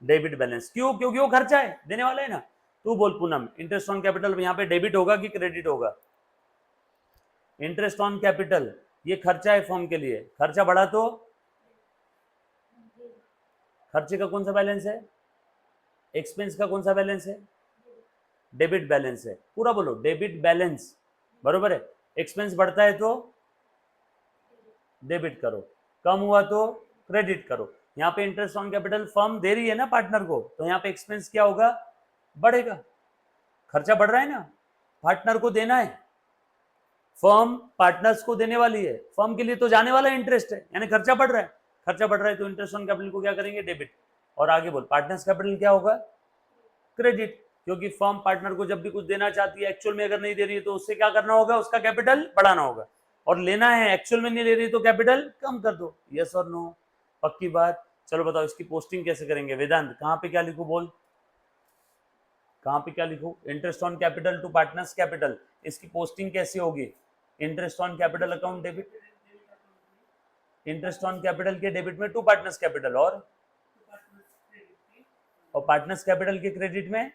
Debit balance. क्यों? क्योंकि वो खर्चा है, देने वाला है ना। तू बोल पूनम, इंटरेस्ट ऑन कैपिटल यहाँ पे डेबिट होगा कि क्रेडिट होगा? इंटरेस्ट ऑन कैपिटल ये खर्चा है फर्म के लिए, खर्चा बढ़ा तो खर्चे का कौन सा बैलेंस है? एक्सपेंस का कौन सा बैलेंस है? डेबिट बैलेंस है। पूरा बोलो, डेबिट बैलेंस, बरोबर है। एक्सपेंस बढ़ता है तो डेबिट करो, कम हुआ तो क्रेडिट करो। यहाँ पे इंटरेस्ट ऑन कैपिटल फर्म दे रही है ना पार्टनर को, तो यहाँ पे एक्सपेंस क्या होगा? बढ़ेगा। खर्चा बढ़ रहा है ना, पार्टनर को देना है, फर्म पार्टनर्स को देने वाली है, फर्म के लिए तो जाने वाला इंटरेस्ट है, यानी खर्चा बढ़ रहा है। खर्चा बढ़ रहा है तो इंटरेस्ट ऑन कैपिटल को क्या करेंगे? डेबिट। और आगे बोल, पार्टनर्स कैपिटल क्या होगा? क्रेडिट, क्योंकि फर्म पार्टनर को जब भी कुछ देना चाहती है, एक्चुअल में अगर नहीं दे रही है तो उससे क्या करना होगा? उसका कैपिटल बढ़ाना होगा। और लेना है, एक्चुअल में नहीं ले रही तो कैपिटल कम कर दो। यस और नो? पक्की बात। चलो बताओ इसकी पोस्टिंग कैसे करेंगे? वेदांत कहाँ पे क्या लिखूं? बोल कहाँ पे क्या लिखूं? Interest on capital to partners capital, इसकी पोस्टिंग कैसे होगी? Interest on capital account debit, interest on capital के डेबिट में टू पार्टनर्स कैपिटल, और पार्टनर्स कैपिटल के क्रेडिट में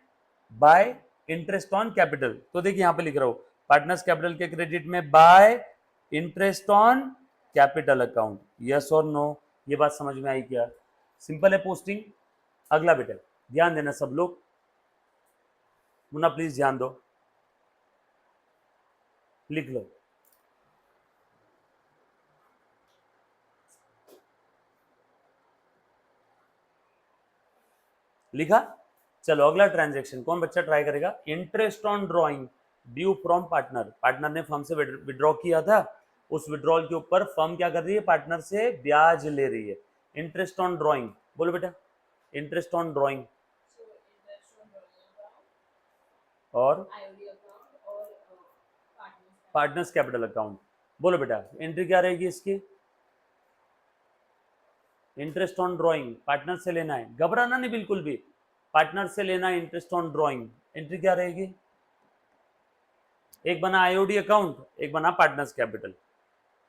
बाय इंटरेस्ट ऑन कैपिटल। तो देखिए यहाँ पे लिख रहा हूं, पार्टनर्स कैपिटल के क्रेडिट में by interest on capital account. Yes और नो? ये बात समझ में आई क्या? सिंपल है पोस्टिंग। अगला बेटा ध्यान देना सब लोग, मुन्ना प्लीज ध्यान दो, लिख लो। लिखा? चलो अगला ट्रांजैक्शन कौन बच्चा ट्राई करेगा? Interest on drawing due from partner, partner ने फर्म से विड्रॉ किया था, उस विड्रॉल के ऊपर फर्म क्या कर रही है? पार्टनर से ब्याज ले रही है। इंटरेस्ट ऑन ड्रॉइंग बोलो बेटा, इंटरेस्ट ऑन ड्रॉइंग और पार्टनर्स कैपिटल अकाउंट। बोलो बेटा एंट्री क्या रहेगी इसकी? इंटरेस्ट ऑन ड्रॉइंग पार्टनर से लेना है, घबराना नहीं बिल्कुल भी, पार्टनर से लेना है इंटरेस्ट ऑन ड्रॉइंग। एंट्री क्या रहेगी? एक बना आईओडी अकाउंट, एक बना पार्टनर्स कैपिटल,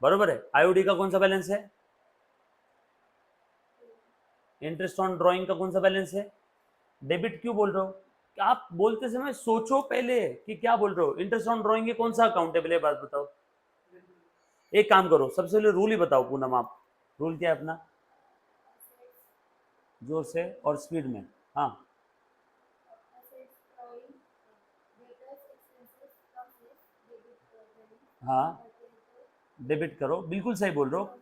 बरोबर है। आईओडी का कौन सा बैलेंस है? इंटरेस्ट ऑन ड्रॉइंग का कौन सा बैलेंस है? डेबिट। क्यों बोल रहे हो? आप बोलते समय सोचो पहले कि क्या बोल रहे हो। इंटरेस्ट ऑन ड्रॉइंग के कौन सा अकाउंट है? पहले बात बताओ। एक काम करो, सबसे पहले रूल ही बताओ पूनम आप, रूल क्या है अपना? जोर से और स्पीड में। हाँ हाँ, डेबिट करो, बिल्कुल सही बोल रहे हो।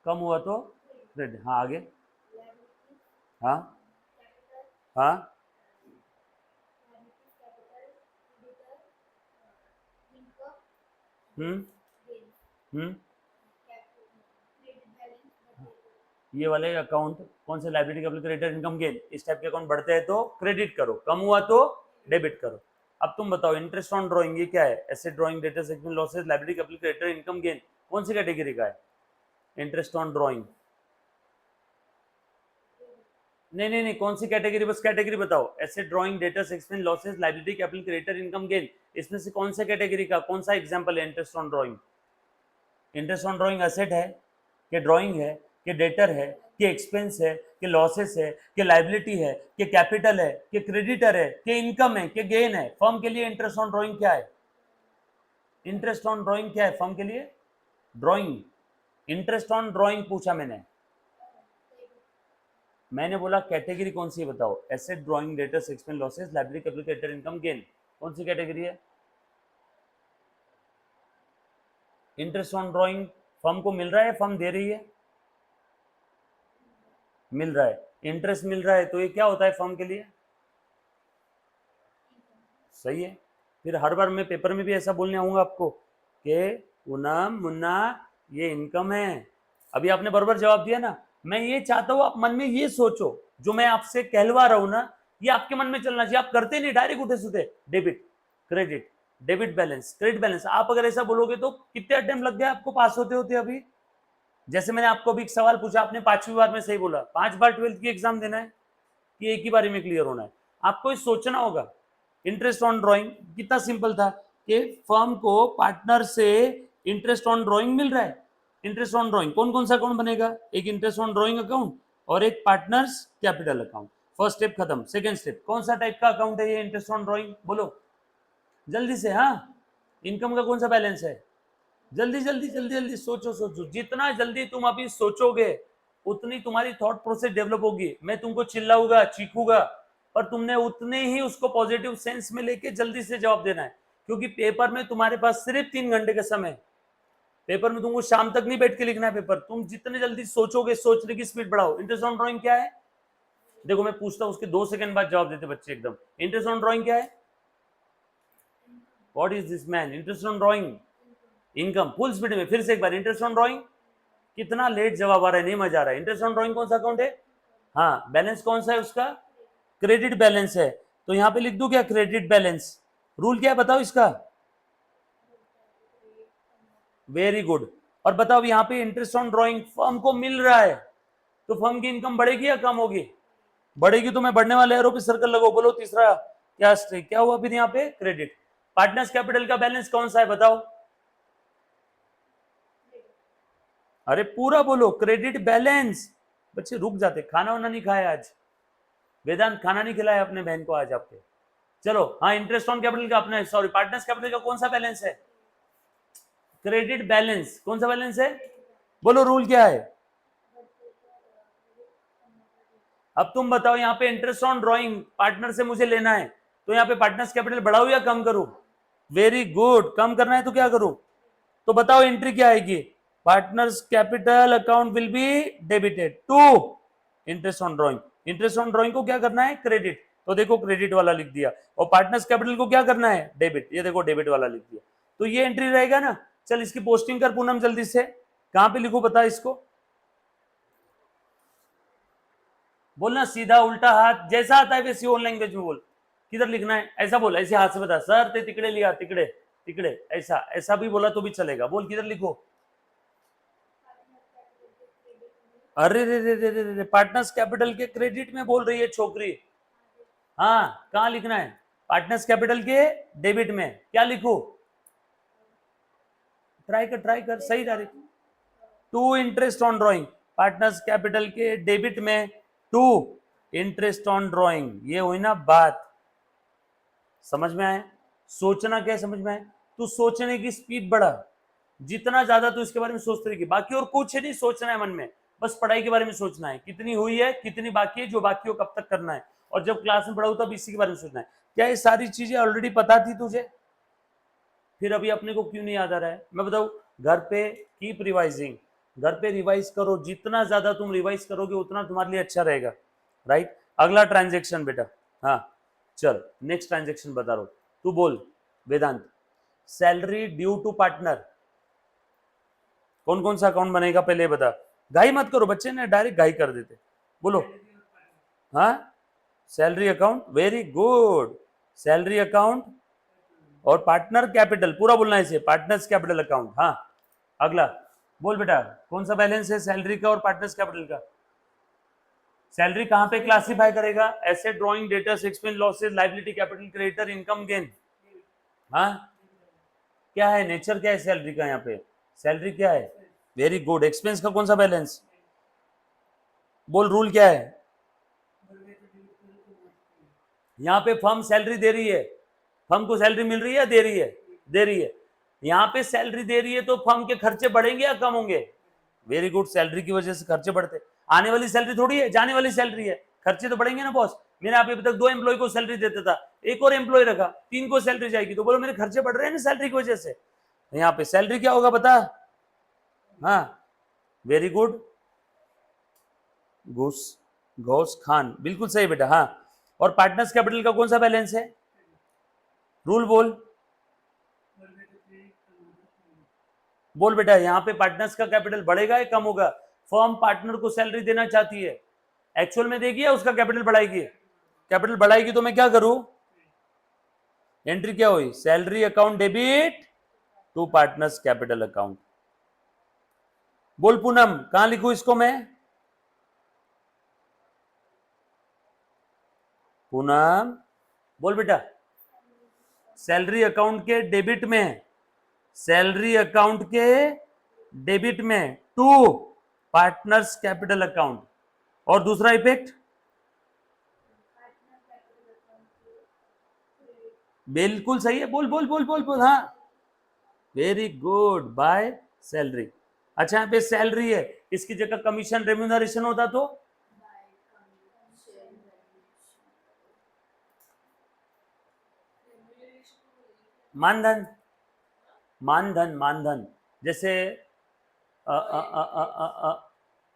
कम हुआ तो क्रेडिट। हाँ आगे। हाँ हाँ हम्म हम्म ये वाले अकाउंट कौन से? Liability capital creditor income gain, इस टाइप के अकाउंट बढ़ते हैं तो क्रेडिट करो, कम हुआ तो डेबिट करो। अब तुम बताओ इंटरेस्ट ऑन ड्रॉइंग ये क्या है? Asset drawing, debtors, expense, losses, liability capital creditor income gain, कौन सी कैटेगरी का है इंटरेस्ट ऑन ड्रॉइंग? नहीं नहीं नहीं, कौन सी कैटेगरी? बस कैटेगरी बताओ। Asset drawing, debtors, expense, losses, liability capital creditor income gain, इसमें से कौन से कैटेगरी का कौन सा एग्जांपल है interest on drawing? Interest on drawing asset है कि ड्रॉइंग है कि डेटर है कि एक्सपेंस है कि लॉसेस है कि लाइबिलिटी है कि कैपिटल है कि क्रेडिटर है कि इनकम है कि गेन है? फर्म के लिए इंटरेस्ट ऑन ड्रॉइंग क्या है? इंटरेस्ट ऑन ड्रॉइंग क्या है फर्म के लिए? ड्रॉइंग। इंटरेस्ट ऑन ड्रॉइंग पूछा मैंने बोला कैटेगरी कौन सी है बताओ। Asset drawing, debtors, expense, losses, liability capital creditor income gain, कौन सी कैटेगरी है? इंटरेस्ट ऑन ड्रॉइंग फर्म को मिल रहा है, फर्म दे रही है? मिल रहा है, इंटरेस्ट मिल रहा है, तो ये क्या होता है फर्म के लिए? सही है। फिर हर बार मैं पेपर में भी ऐसा बोलने आऊंगा आपको कि पूनम मुन्ना ये इनकम है। अभी आपने बराबर जवाब दिया ना। मैं ये चाहता हूं आप मन में ये सोचो, जो मैं आपसे कहलवा रहा हूं ना, ये आपके मन में चलना चाहिए, आप करते नहीं, डायरेक्ट उठे सुते debit credit, debit balance credit balance. आप अगर ऐसा बोलोगे तो कितने अटेम्प्ट लग गए आपको पास होते होते अभी? जैसे मैंने आपको अभी एक सवाल पूछा, आपने 5वीं बार में सही बोला, 5 बार 12th की एग्जाम देना है कि एक ही बारी में क्लियर होना है? आपको ये सोचना होगा। इंटरेस्ट ऑन ड्रॉइंग कितना सिंपल था कि फर्म को पार्टनर से इंटरेस्ट ऑन ड्रॉइंग मिल रहा है। इंटरेस्ट ऑन ड्रॉइंग कौन कौन सा अकाउंट बनेगा? एक इंटरेस्ट ऑन ड्रॉइंग अकाउंट और एक partners capital account. First step खत्म। सेकंड स्टेप, कौन सा टाइप का अकाउंट है ये इंटरेस्ट ऑन ड्रॉइंग? बोलो जल्दी से। हाँ, इनकम का कौन सा बैलेंस है? जल्दी जल्दी जल्दी जल्दी सोचो सोचो, जितना जल्दी तुम अभी सोचोगे उतनी तुम्हारी थॉट प्रोसेस डेवलप होगी। मैं तुमको चिल्लाऊंगा चीखूंगा पर तुमने उतने ही उसको पॉजिटिव सेंस में लेके जल्दी से जवाब देना है, क्योंकि पेपर में तुम्हारे पास सिर्फ 3 घंटे का समय है। पेपर में तुमको शाम तक नहीं बैठ के लिखना है पेपर। तुम जितने जल्दी सोचोगे, सोचने की स्पीड बढ़ाओ। इंटरेस्ट ऑन ड्रॉइंग क्या है? देखो मैं पूछता हूँ, उसके 2 सेकंड बाद जवाब देते बच्चे एकदम। इंटरेस्ट ऑन ड्रॉइंग क्या है? What is this man? Interest on drawing income. Full speed में फिर से एक बार, इंटरेस्ट ऑन ड्रॉइंग। कितना लेट जवाब आ रहा है, नहीं मजा आ रहा है। इंटरेस्ट ऑन ड्रॉइंग कौन सा अकाउंट है? हाँ, बैलेंस कौन सा है उसका? क्रेडिट बैलेंस है। तो यहां पे लिख दूं क्या क्रेडिट बैलेंस? रूल क्या है बताओ इसका? Very good. और बताओ यहाँ पे इंटरेस्ट ऑन ड्रॉइंग फर्म को मिल रहा है तो फर्म की इनकम बढ़ेगी या कम होगी? बढ़ेगी। तो मैं बढ़ने वाले एरो पे सर्कल लगाओ। बोलो तीसरा क्या स्ट्रिक क्या हुआ फिर यहाँ पे? क्रेडिट। पार्टनर्स कैपिटल का बैलेंस कौन सा है बताओ? अरे पूरा बोलो, क्रेडिट बैलेंस। बच्चे रुक जाते, खाना वाना नहीं खाया आज? वेदांत खाना नहीं खिलाया अपने बहन को आज आपके? चलो हाँ, इंटरेस्ट ऑन कैपिटल का अपने सॉरी पार्टनर्स कैपिटल का कौन सा बैलेंस है? Credit balance. कौन सा बैलेंस है? बोलो रूल क्या है? अब तुम बताओ, यहाँ पे इंटरेस्ट ऑन ड्रॉइंग पार्टनर से मुझे लेना है तो यहाँ पे पार्टनर्स कैपिटल बढ़ाऊं या कम करूं? वेरी गुड, कम करना है तो क्या करूं? तो बताओ एंट्री क्या आएगी? Partners capital account will be debited to interest on drawing. Interest on drawing को क्या करना है? क्रेडिट। तो देखो क्रेडिट वाला लिख दिया। और पार्टनर्स कैपिटल को क्या करना है? डेबिट। ये देखो डेबिट वाला लिख दिया। तो ये एंट्री रहेगा ना। चल इसकी पोस्टिंग कर पूनम जल्दी से। कहां पे लिखू बता इसको? बोलना सीधा उल्टा हाथ जैसा आता है वैसी ओन लैंग्वेज में बोल। किधर लिखना है ऐसा बोल, ऐसे हाथ से बता। सर ते तिकड़े लिया, तिकड़े तिकड़े, ऐसा ऐसा भी बोला तो भी चलेगा। बोल किधर लिखो? अरे रे रे रे रे रे, पार्टनर्स कैपिटल के क्रेडिट में बोल रही है छोकरी। हाँ, कहाँ लिखना है? पार्टनर्स कैपिटल के डेबिट में। क्या लिखू? ट्राई कर सही direct. To interest on drawing. Partners capital के डेबिट में टू इंटरेस्ट ऑन ड्रॉइंग। ये हुई ना बात, समझ में आए? सोचना क्या है समझ में आए? तू सोचने की स्पीड बढ़ा, जितना ज्यादा तू इसके बारे में सोचते रहेगी। बाकी और कुछ नहीं सोचना है मन में, बस पढ़ाई के बारे में सोचना है। कितनी हुई है, कितनी बाकी है, जो बाकी हो कब तक करना है। और जब क्लास में पढ़ाऊ तब इसी के बारे में सोचना है। क्या ये सारी चीजें ऑलरेडी पता थी तुझे? फिर अभी अपने को क्यों नहीं याद आ रहा है? मैं बताऊं, घर पे कीप रिवाइजिंग। घर पे रिवाइज करो, जितना ज्यादा तुम रिवाइज करोगे उतना तुम्हारे लिए अच्छा रहेगा। राइट। अगला ट्रांजेक्शन बेटा। हाँ चल, नेक्स्ट ट्रांजेक्शन बता रहा हूं, तू बोल Vedant. Salary due to partner. कौन कौन सा अकाउंट बनेगा पहले बता। घाई मत करो, बच्चे ने डायरेक्ट घाई कर देते। बोलो। हाँ, salary account, very good. Salary account और पार्टनर कैपिटल, पूरा बोलना है इसे, पार्टनर्स कैपिटल अकाउंट। हाँ अगला बोल बेटा, कौन सा बैलेंस है सैलरी का और पार्टनर्स कैपिटल का? सैलरी कहां पे क्लासिफाई करेगा? Asset, drawing, debtors, expense, losses, liability, capital, creditor, income, gain. हाँ, क्या है नेचर, क्या है सैलरी का? यहाँ पे सैलरी क्या है? Very good. एक्सपेंस का कौन सा बैलेंस? बोल रूल क्या है? यहाँ पे फर्म सैलरी दे रही है, फर्म को सैलरी मिल रही है, दे रही है? दे रही है। यहाँ पे सैलरी दे रही है तो फर्म के खर्चे बढ़ेंगे या कम होंगे? वेरी गुड, सैलरी की वजह से खर्चे बढ़ते। आने वाली सैलरी थोड़ी है, जाने वाली सैलरी है, खर्चे तो बढ़ेंगे ना बॉस। मैंने आप अभी तक 2 एम्प्लॉय को सैलरी देता था, एक और एम्प्लॉय रखा, 3 को सैलरी जाएगी, तो बोलो मेरे खर्चे बढ़ रहे हैं ना सैलरी की वजह से। यहाँ पे सैलरी क्या होगा बता? हाँ वेरी गुड, घूस घोष खान, बिल्कुल सही बेटा। हाँ, और पार्टनर्स कैपिटल का कौन सा बैलेंस है? रूल बोल। बोल बेटा, यहाँ पे पार्टनर्स का कैपिटल बढ़ेगा या कम होगा? फर्म पार्टनर को सैलरी देना चाहती है, एक्चुअल में देगी या उसका कैपिटल बढ़ाएगी? कैपिटल बढ़ाएगी तो मैं क्या करूं, एंट्री क्या हुई, salary account debit to partners capital account. बोल पूनम कहां लिखूं इसको मैं, पूनम बोल बेटा, सैलरी अकाउंट के डेबिट में, सैलरी अकाउंट के डेबिट में टू पार्टनर्स कैपिटल अकाउंट। और दूसरा इफेक्ट, बिल्कुल सही है, बोल बोल बोल बोल बोल, हाँ वेरी गुड, बाय सैलरी। अच्छा यहाँ पे सैलरी है, इसकी जगह कमीशन रेम्यूनरेशन होता तो मानधन, मानधन मानधन, जैसे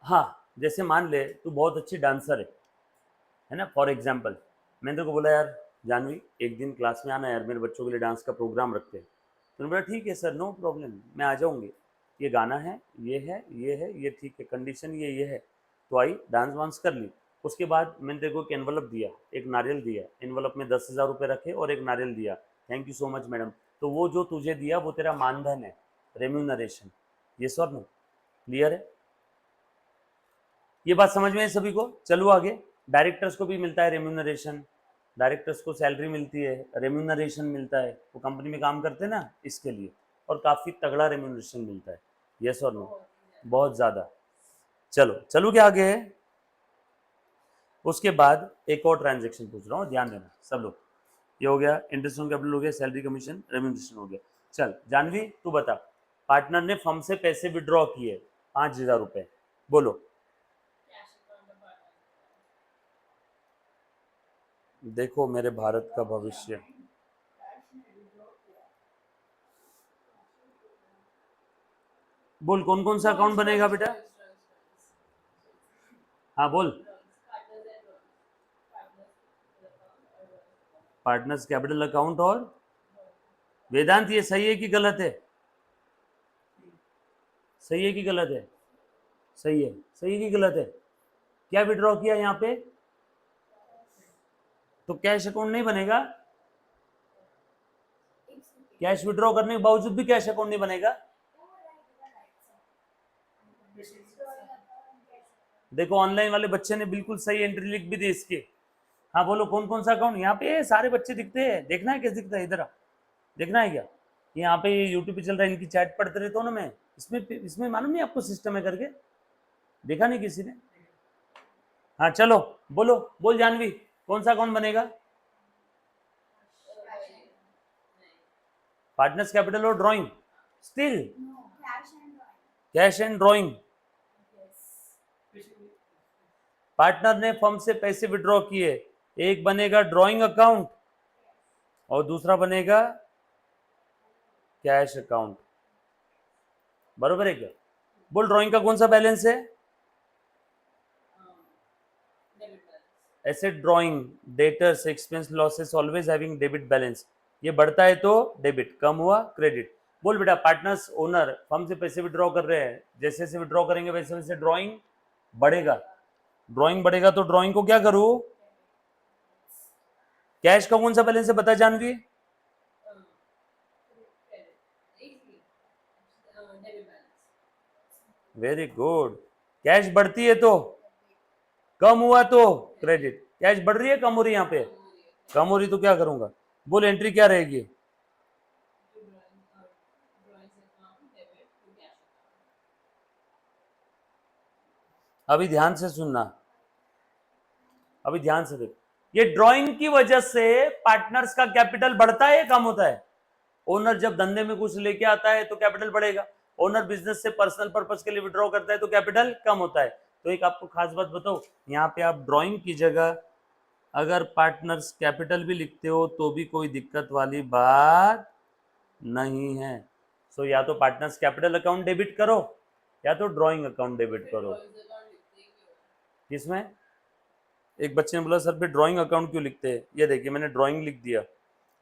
हाँ जैसे मान ले तू बहुत अच्छी डांसर है ना, फॉर एग्जाम्पल मैंने तेरे को बोला यार जानवी एक दिन क्लास में आना यार, मेरे बच्चों के लिए डांस का प्रोग्राम रखते हैं, तो बोला ठीक है सर नो प्रॉब्लम मैं आ जाऊँगी, ये गाना है ये है ये है ये ठीक है, कंडीशन ये है, तो आई डांस वांस कर ली। उसके बाद मैंने तेरे को एक एनवलप दिया, एक नारियल दिया, एनवलप में 10,000 रुपये रखे और एक नारियल दिया, thank you so much madam, तो वो जो तुझे दिया वो तेरा मानधन है, रेम्यूनरेशन, ये सर नो क्लियर है, ये बात समझ में है सभी को। चलो आगे, डायरेक्टर्स को भी मिलता है रेम्यूनरेशन, डायरेक्टर्स को सैलरी मिलती है, रेम्यूनरेशन मिलता है, वो कंपनी में काम करते हैं ना इसके लिए, और काफ़ी तगड़ा रेम्यूनरेशन मिलता है, यस और नो, बहुत ज़्यादा। चलो चलो क्या आगे है, उसके बाद एक और ट्रांजेक्शन पूछ रहा हूँ, ध्यान देना सब लोग, ये हो गया इंटरेस्ट ऑन कैपिटल हो गया, सैलरी कमीशन रेम्यूनरेशन हो गया। चल जानवी तू बता, पार्टनर ने फर्म से पैसे विड्रॉ किए 5,000 रुपये, बोलो, देखो मेरे भारत का भविष्य, बोल कौन कौन सा अकाउंट बनेगा बेटा, हाँ बोल, पार्टनर्स कैपिटल अकाउंट और वेदांत, ये सही है कि गलत है, सही है कि गलत है, सही है, सही है कि गलत है, क्या विड्रॉ किया यहाँ पे, तो कैश अकाउंट नहीं बनेगा, कैश विड्रॉ करने के बावजूद भी कैश अकाउंट नहीं बनेगा, देखो ऑनलाइन वाले बच्चे ने बिल्कुल सही एंट्री लिख भी दी इसकी, हाँ बोलो कौन कौन सा अकाउंट, यहाँ पे सारे बच्चे दिखते हैं, देखना है कैसे दिखता है, इधर देखना है क्या, यहाँ पे यूट्यूब पे चल रहा है, इनकी चैट पढ़ते रहता हूँ ना मैं, इसमें मालूम नहीं आपको सिस्टम है करके, देखा नहीं किसी ने, हाँ चलो बोलो, बोल जानवी कौन सा अकाउंट बनेगा, पार्टनर्स कैपिटल और drawing, still cash and drawing, partner ने फर्म से पैसे विड्रॉ किए, एक बनेगा ड्राइंग अकाउंट और दूसरा बनेगा कैश अकाउंट, बरोबर है क्या, बोल ड्राइंग का कौन सा बैलेंस है, asset drawing debtors expense losses always having debit balance, ये बढ़ता है तो डेबिट, कम हुआ क्रेडिट। बोल बेटा पार्टनर्स ओनर फर्म से पैसे विड्रॉ कर रहे हैं, जैसे जैसे विड्रॉ करेंगे वैसे वैसे ड्राइंग बढ़ेगा, ड्राइंग बढ़ेगा तो ड्राइंग को क्या करूं, कैश का कौन सा बैलेंस है बता जानवी, वेरी गुड, कैश बढ़ती है तो, कम हुआ तो क्रेडिट, कैश बढ़ रही है कम हो रही है, यहाँ पे कम हो रही तो क्या करूंगा, बोल एंट्री क्या रहेगी, अभी ध्यान से सुनना, अभी ध्यान से देख, ये ड्राइंग की वजह से पार्टनर्स का कैपिटल बढ़ता है या कम होता है, ओनर जब धंधे में कुछ लेके आता है तो कैपिटल बढ़ेगा, ओनर बिजनेस से पर्सनल पर्पस के लिए विड्रॉ करता है तो कैपिटल कम होता है। तो एक आपको खास बात बताओ, यहाँ पे आप ड्राइंग की जगह अगर पार्टनर्स कैपिटल भी लिखते हो तो भी कोई दिक्कत वाली बात नहीं है। सो या तो पार्टनर्स कैपिटल अकाउंट डेबिट करो या तो ड्राइंग अकाउंट डेबिट करो। किसमें, एक बच्चे ने बोला सर पे ड्राइंग अकाउंट क्यों लिखते हैं, ये देखिए मैंने ड्राइंग लिख दिया,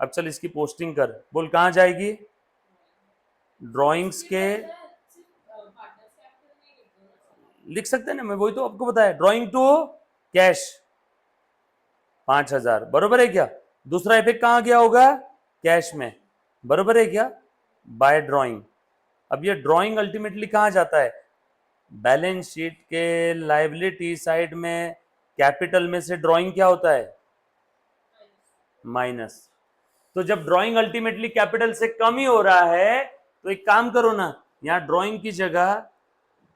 अब चल इसकी पोस्टिंग कर, बोल कहाँ जाएगी, ड्राइंग्स के लिख सकते हैं ना, मैं वही तो आपको बताया, ड्राइंग टू कैश, 5,000, बरोबर है क्या? दूसरा इफेक्ट कहां गया होगा? कैश में, बरोबर है क्या? Bye drawing. अब ये ड्रॉइंग अल्टीमेटली कहां जाता है? बैलेंस शीट के लायबिलिटी साइड में कैपिटल में से ड्रॉइंग क्या होता है? माइनस। तो जब ड्रॉइंग अल्टीमेटली कैपिटल से कम ही हो रहा है तो एक काम करो ना, यहां ड्रॉइंग की जगह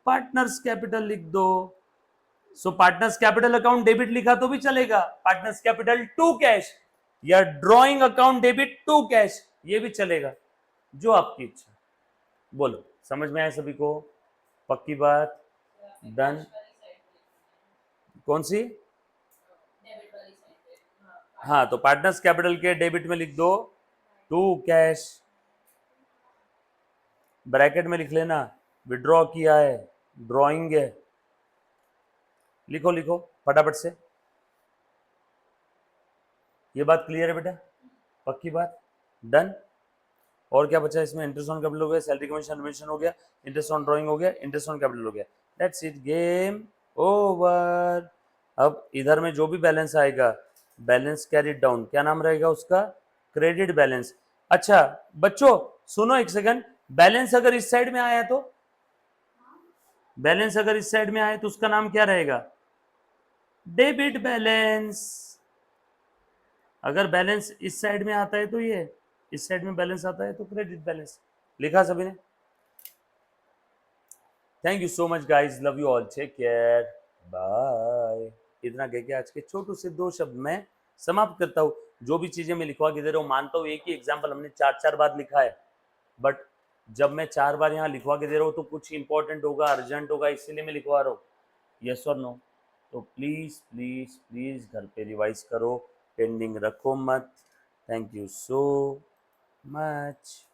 पार्टनर्स कैपिटल लिख दो। So partners capital account debit लिखा तो भी चलेगा, पार्टनर्स कैपिटल टू कैश, या drawing account debit to cash, ये भी चलेगा, जो आपकी इच्छा। बोलो, समझ में आया सभी को? पक्की बात? डन? कौन सी? हाँ, तो पार्टनर्स कैपिटल के डेबिट में लिख दो टू कैश, ब्रैकेट में लिख लेना विड्रॉ किया है, ड्रॉइंग है, लिखो लिखो फटाफट से। ये बात क्लियर है बेटा? पक्की बात? डन? और क्या बचा इसमें? इंटरेस्ट ऑन कैपिटल हो गया, सैलरी कमीशन रिमिशन हो गया, इंटरेस्ट ऑन ड्राइंग हो गया, इंटरेस्ट ऑन कैपिटल हो गया। That's it, game over. अब इधर में जो भी बैलेंस आएगा, बैलेंस कैरिड डाउन, क्या नाम रहेगा उसका? Credit balance. अच्छा बच्चों सुनो एक सेकंड, बैलेंस अगर इस साइड में आया तो, बैलेंस अगर इस साइड में आए तो उसका नाम क्या रहेगा? Debit balance. अगर बैलेंस इस साइड में आता है तो ये, इस साइड में बैलेंस आता है तो क्रेडिट बैलेंस। लिखा सभी ने? Thank you so much guys, love you all, take care, bye. इतना कह के आज के छोटू से 2 शब्द में समाप्त करता हूँ। जो भी चीजें मैं लिखवा के दे रहा हूँ, मानता हूँ एक ही एग्जाम्पल हमने 4 बार लिखा है, बट जब मैं 4 बार यहाँ लिखवा के दे रहा हूँ तो कुछ इंपॉर्टेंट होगा, अर्जेंट होगा, इसीलिए मैं लिखवा रहा हूँ। यस और नो? तो प्लीज प्लीज प्लीज घर पे रिवाइज करो, पेंडिंग रखो मत। Thank you so much.